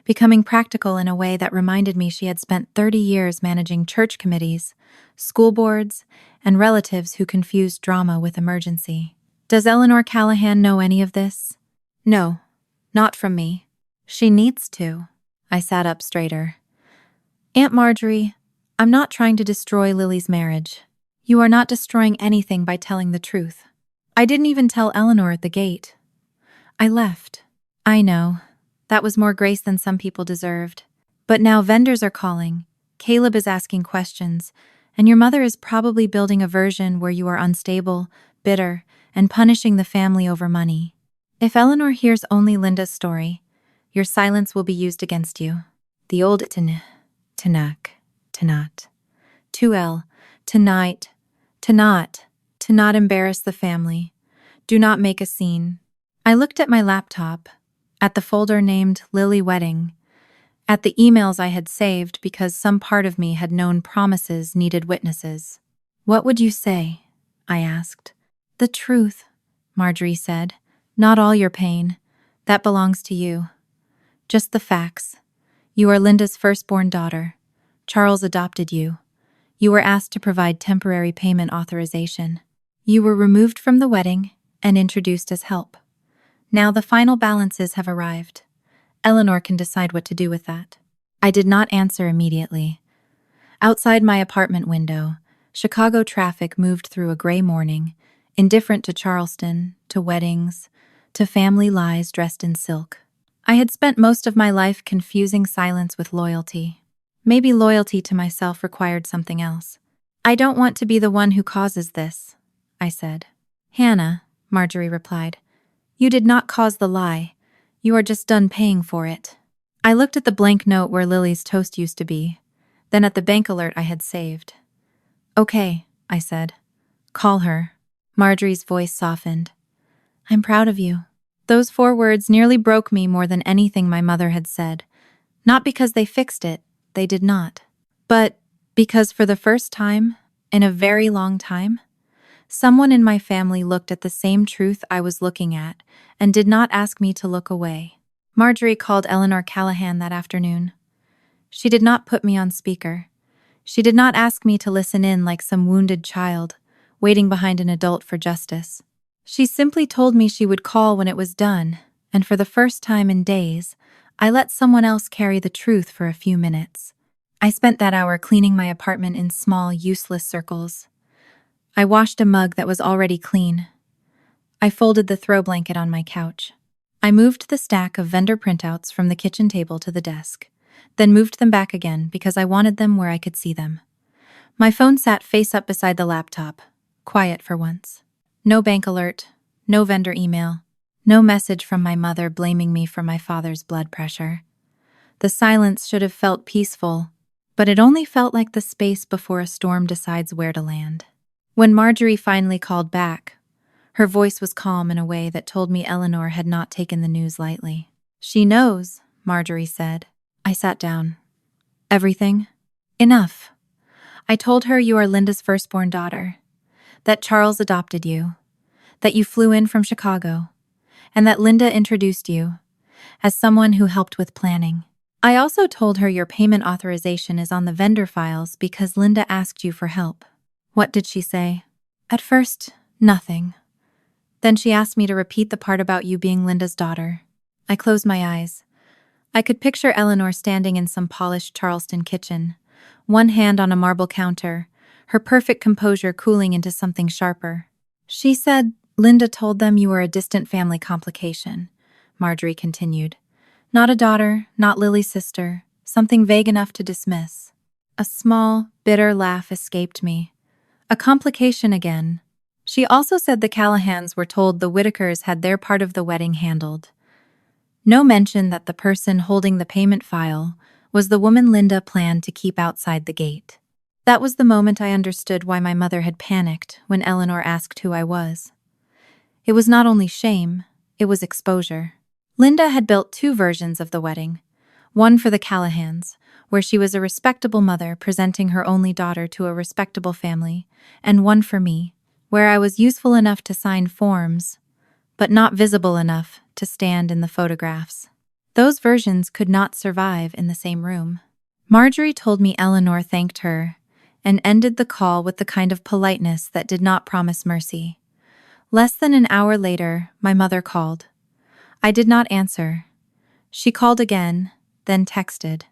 becoming practical in a way that reminded me she had spent 30 years managing church committees, school boards, and relatives who confused drama with emergency. Does Eleanor Callahan know any of this? No, not from me. She needs to. I sat up straighter. Aunt Marjorie, I'm not trying to destroy Lily's marriage. You are not destroying anything by telling the truth. I didn't even tell Eleanor at the gate. I left. I know. That was more grace than some people deserved. But now vendors are calling, Caleb is asking questions, and your mother is probably building a version where you are unstable, bitter, and punishing the family over money. If Eleanor hears only Linda's story, your silence will be used against you. The old Tanak, Tanat. 2L, tonight, to not embarrass the family. Do not make a scene. I looked at my laptop, at the folder named Lily Wedding, at the emails I had saved because some part of me had known promises needed witnesses. What would you say? I asked. The truth, Marjorie said. Not all your pain. That belongs to you. Just the facts. You are Linda's firstborn daughter. Charles adopted you. You were asked to provide temporary payment authorization. You were removed from the wedding and introduced as help. Now the final balances have arrived. Eleanor can decide what to do with that. I did not answer immediately. Outside my apartment window, Chicago traffic moved through a gray morning, indifferent to Charleston, to weddings, to family lies dressed in silk. I had spent most of my life confusing silence with loyalty. Maybe loyalty to myself required something else. I don't want to be the one who causes this, I said. Hannah, Marjorie replied, you did not cause the lie. You are just done paying for it. I looked at the blank note where Lily's toast used to be, then at the bank alert I had saved. Okay, I said. Call her. Marjorie's voice softened. I'm proud of you. Those 4 words nearly broke me more than anything my mother had said. Not because they fixed it, they did not. But because for the first time, in a very long time, someone in my family looked at the same truth I was looking at and did not ask me to look away. Marjorie called Eleanor Callahan that afternoon. She did not put me on speaker. She did not ask me to listen in like some wounded child, waiting behind an adult for justice. She simply told me she would call when it was done, and for the first time in days, I let someone else carry the truth for a few minutes. I spent that hour cleaning my apartment in small, useless circles. I washed a mug that was already clean. I folded the throw blanket on my couch. I moved the stack of vendor printouts from the kitchen table to the desk, then moved them back again because I wanted them where I could see them. My phone sat face up beside the laptop, quiet for once. No bank alert, no vendor email, no message from my mother blaming me for my father's blood pressure. The silence should have felt peaceful, but it only felt like the space before a storm decides where to land. When Marjorie finally called back, her voice was calm in a way that told me Eleanor had not taken the news lightly. She knows, Marjorie said. I sat down. Everything? Enough. I told her you are Linda's firstborn daughter, that Charles adopted you, that you flew in from Chicago, and that Linda introduced you as someone who helped with planning. I also told her your payment authorization is on the vendor files because Linda asked you for help. What did she say? At first, nothing. Then she asked me to repeat the part about you being Linda's daughter. I closed my eyes. I could picture Eleanor standing in some polished Charleston kitchen, one hand on a marble counter, her perfect composure cooling into something sharper. She said, Linda told them you were a distant family complication, Marjorie continued. Not a daughter, not Lily's sister, something vague enough to dismiss. A small, bitter laugh escaped me. A complication again. She also said the Callahans were told the Whitakers had their part of the wedding handled. No mention that the person holding the payment file was the woman Linda planned to keep outside the gate. That was the moment I understood why my mother had panicked when Eleanor asked who I was. It was not only shame, it was exposure. Linda had built two versions of the wedding. One for the Callahans, where she was a respectable mother presenting her only daughter to a respectable family, and one for me, where I was useful enough to sign forms, but not visible enough to stand in the photographs. Those versions could not survive in the same room. Marjorie told me Eleanor thanked her and ended the call with the kind of politeness that did not promise mercy. Less than an hour later, my mother called. I did not answer. She called again, then texted.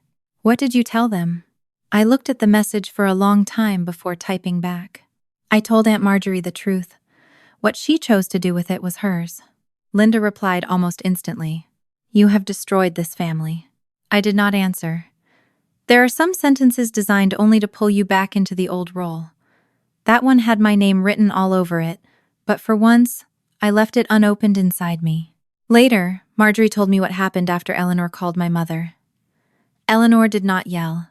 "What did you tell them?" I looked at the message for a long time before typing back. I told Aunt Marjorie the truth. What she chose to do with it was hers. Linda replied almost instantly. "You have destroyed this family." I did not answer. There are some sentences designed only to pull you back into the old role. That one had my name written all over it, but for once, I left it unopened inside me. Later, Marjorie told me what happened after Eleanor called my mother. Eleanor did not yell.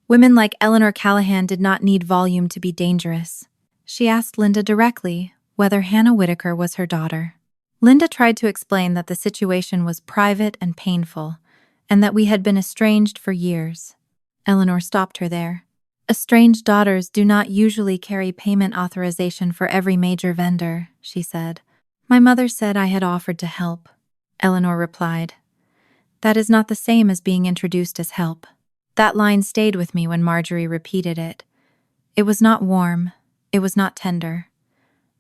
Women like Eleanor Callahan did not need volume to be dangerous. She asked Linda directly whether Hannah Whitaker was her daughter. Linda tried to explain that the situation was private and painful, and that we had been estranged for years. Eleanor stopped her there. "Estranged daughters do not usually carry payment authorization for every major vendor," she said. "My mother said I had offered to help." Eleanor replied, "That is not the same as being introduced as help." That line stayed with me when Marjorie repeated it. It was not warm. It was not tender.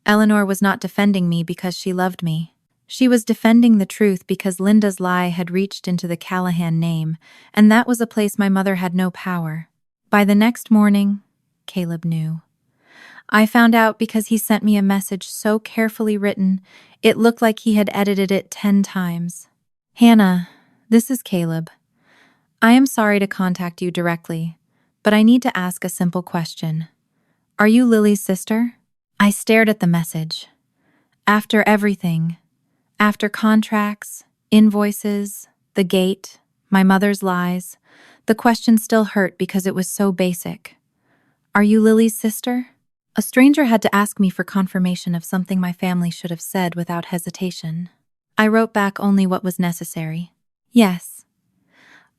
Eleanor was not defending me because she loved me. She was defending the truth because Linda's lie had reached into the Callahan name, and that was a place my mother had no power. By the next morning, Caleb knew. I found out because he sent me a message so carefully written, it looked like he had edited it 10 times. "Hannah, this is Caleb. I am sorry to contact you directly, but I need to ask a simple question. Are you Lily's sister?" I stared at the message. After everything, after contracts, invoices, the gate, my mother's lies, the question still hurt because it was so basic. "Are you Lily's sister?" A stranger had to ask me for confirmation of something my family should have said without hesitation. I wrote back only what was necessary. "Yes.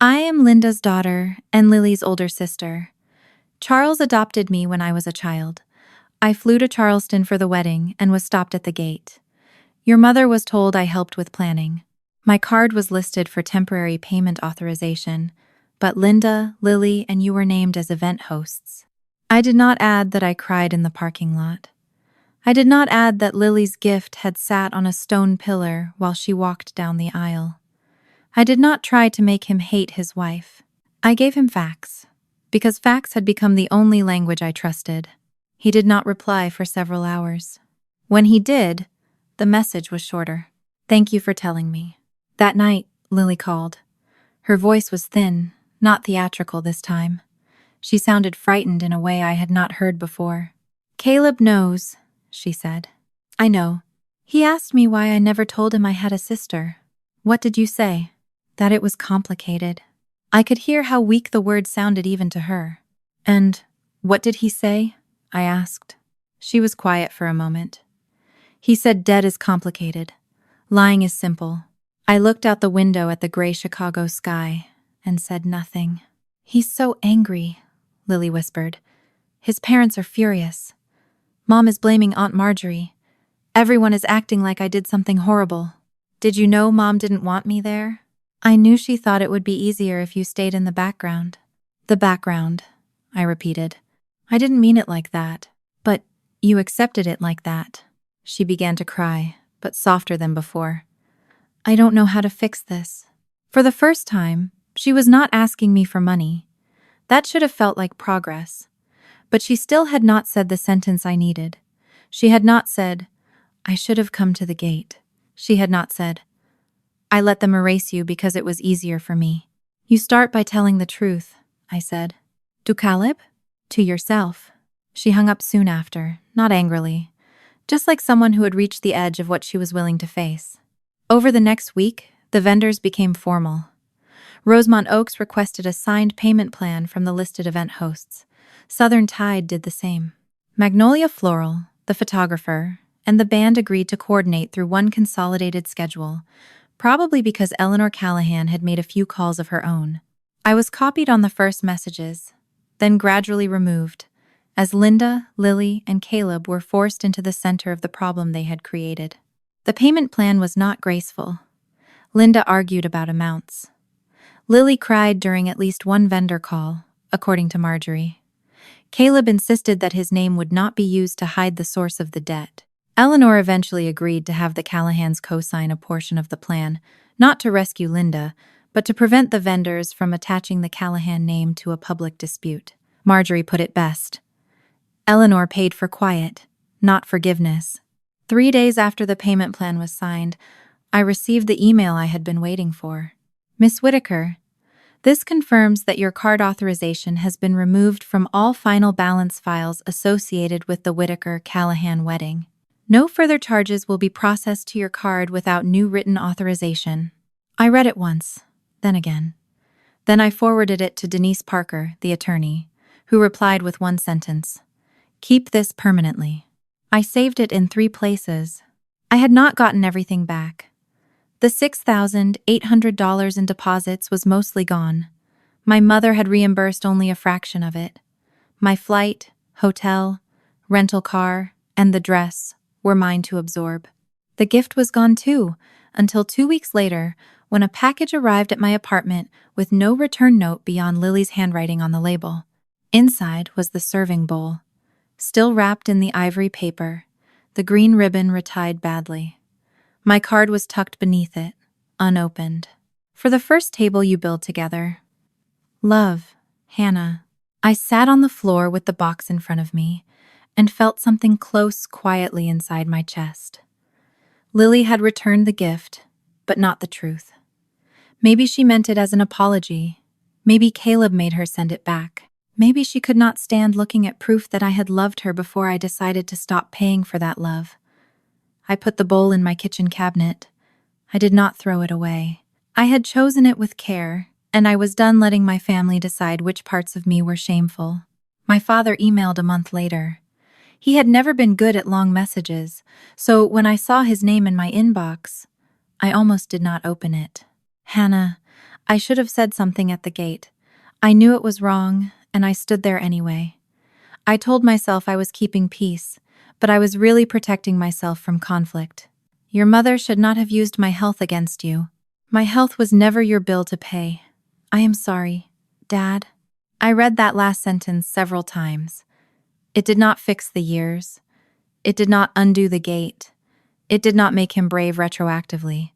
I am Linda's daughter and Lily's older sister. Charles adopted me when I was a child. I flew to Charleston for the wedding and was stopped at the gate. Your mother was told I helped with planning. My card was listed for temporary payment authorization, but Linda, Lily, and you were named as event hosts." I did not add that I cried in the parking lot. I did not add that Lily's gift had sat on a stone pillar while she walked down the aisle. I did not try to make him hate his wife. I gave him facts, because facts had become the only language I trusted. He did not reply for several hours. When he did, the message was shorter. "Thank you for telling me." That night, Lily called. Her voice was thin, not theatrical this time. She sounded frightened in a way I had not heard before. "Caleb knows," she said. "I know. He asked me why I never told him I had a sister." "What did you say?" "That it was complicated." I could hear how weak the words sounded even to her. "And what did he say?" I asked. She was quiet for a moment. "He said dead is complicated. Lying is simple." I looked out the window at the gray Chicago sky and said nothing. "He's so angry," Lily whispered. "His parents are furious. Mom is blaming Aunt Marjorie. Everyone is acting like I did something horrible. Did you know Mom didn't want me there?" "I knew she thought it would be easier if you stayed in the background." "The background," I repeated. "I didn't mean it like that. But you accepted it like that." She began to cry, but softer than before. "I don't know how to fix this." For the first time, she was not asking me for money. That should have felt like progress. But she still had not said the sentence I needed. She had not said, "I should have come to the gate." She had not said, "I let them erase you because it was easier for me." "You start by telling the truth," I said. "To Caleb?" "To yourself." She hung up soon after, not angrily, just like someone who had reached the edge of what she was willing to face. Over the next week, the vendors became formal. Rosemont Oaks requested a signed payment plan from the listed event hosts. Southern Tide did the same. Magnolia Floral, the photographer, and the band agreed to coordinate through one consolidated schedule, probably because Eleanor Callahan had made a few calls of her own. I was copied on the first messages, then gradually removed, as Linda, Lily, and Caleb were forced into the center of the problem they had created. The payment plan was not graceful. Linda argued about amounts. Lily cried during at least one vendor call, according to Marjorie. Caleb insisted that his name would not be used to hide the source of the debt. Eleanor eventually agreed to have the Callahans co-sign a portion of the plan, not to rescue Linda, but to prevent the vendors from attaching the Callahan name to a public dispute. Marjorie put it best. Eleanor paid for quiet, not forgiveness. 3 days after the payment plan was signed, I received the email I had been waiting for. Miss Whitaker, this confirms that your card authorization has been removed from all final balance files associated with the Whitaker-Callahan wedding. No further charges will be processed to your card without new written authorization. I read it once, then again. Then I forwarded it to Denise Parker, the attorney, who replied with one sentence. Keep this permanently. I saved it in 3 places. I had not gotten everything back. The $6,800 in deposits was mostly gone. My mother had reimbursed only a fraction of it. My flight, hotel, rental car, and the dress were mine to absorb. The gift was gone too, until 2 weeks later, when a package arrived at my apartment with no return note beyond Lily's handwriting on the label. Inside was the serving bowl, still wrapped in the ivory paper, the green ribbon retied badly. My card was tucked beneath it, unopened. For the first table you build together. Love, Hannah. I sat on the floor with the box in front of me and felt something close quietly inside my chest. Lily had returned the gift, but not the truth. Maybe she meant it as an apology. Maybe Caleb made her send it back. Maybe she could not stand looking at proof that I had loved her before I decided to stop paying for that love. I put the bowl in my kitchen cabinet. I did not throw it away. I had chosen it with care, and I was done letting my family decide which parts of me were shameful. My father emailed a month later. He had never been good at long messages, so when I saw his name in my inbox, I almost did not open it. Hannah, I should have said something at the gate. I knew it was wrong, and I stood there anyway. I told myself I was keeping peace, but I was really protecting myself from conflict. Your mother should not have used my health against you. My health was never your bill to pay. I am sorry, Dad. I read that last sentence several times. It did not fix the years. It did not undo the gate. It did not make him brave retroactively.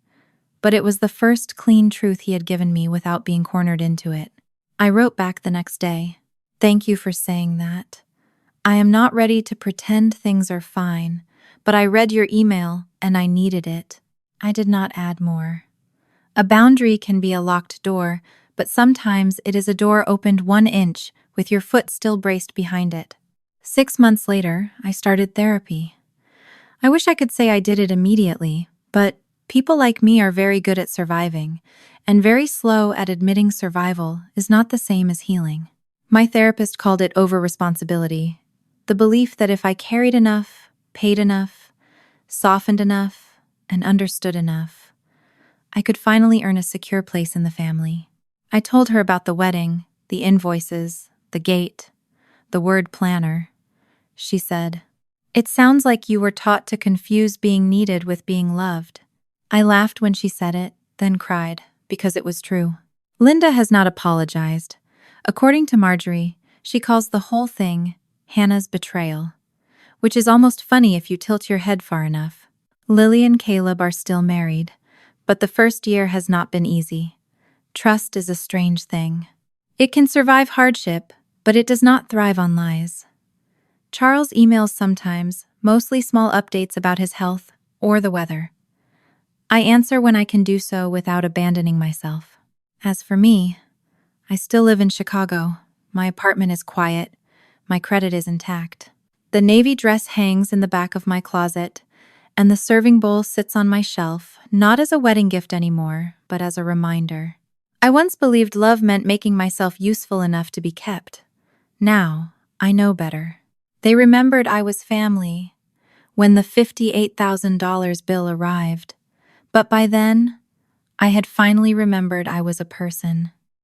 But it was the first clean truth he had given me without being cornered into it. I wrote back the next day. Thank you for saying that. I am not ready to pretend things are fine, but I read your email and I needed it. I did not add more. A boundary can be a locked door, but sometimes it is a door opened 1 inch with your foot still braced behind it. 6 months later, I started therapy. I wish I could say I did it immediately, but people like me are very good at surviving, and very slow at admitting survival is not the same as healing. My therapist called it over-responsibility. The belief that if I carried enough, paid enough, softened enough, and understood enough, I could finally earn a secure place in the family. I told her about the wedding, the invoices, the gate, the word planner. She said, "It sounds like you were taught to confuse being needed with being loved." I laughed when she said it, then cried, because it was true. Linda has not apologized. According to Marjorie, she calls the whole thing Hannah's betrayal, which is almost funny if you tilt your head far enough. Lily and Caleb are still married, but the first year has not been easy. Trust is a strange thing. It can survive hardship, but it does not thrive on lies. Charles emails sometimes, mostly small updates about his health or the weather. I answer when I can do so without abandoning myself. As for me, I still live in Chicago. My apartment is quiet. My credit is intact. The navy dress hangs in the back of my closet, and the serving bowl sits on my shelf, not as a wedding gift anymore, but as a reminder. I once believed love meant making myself useful enough to be kept. Now, I know better. They remembered I was family. when the $58,000 bill arrived. But by then, I had finally remembered I was a person.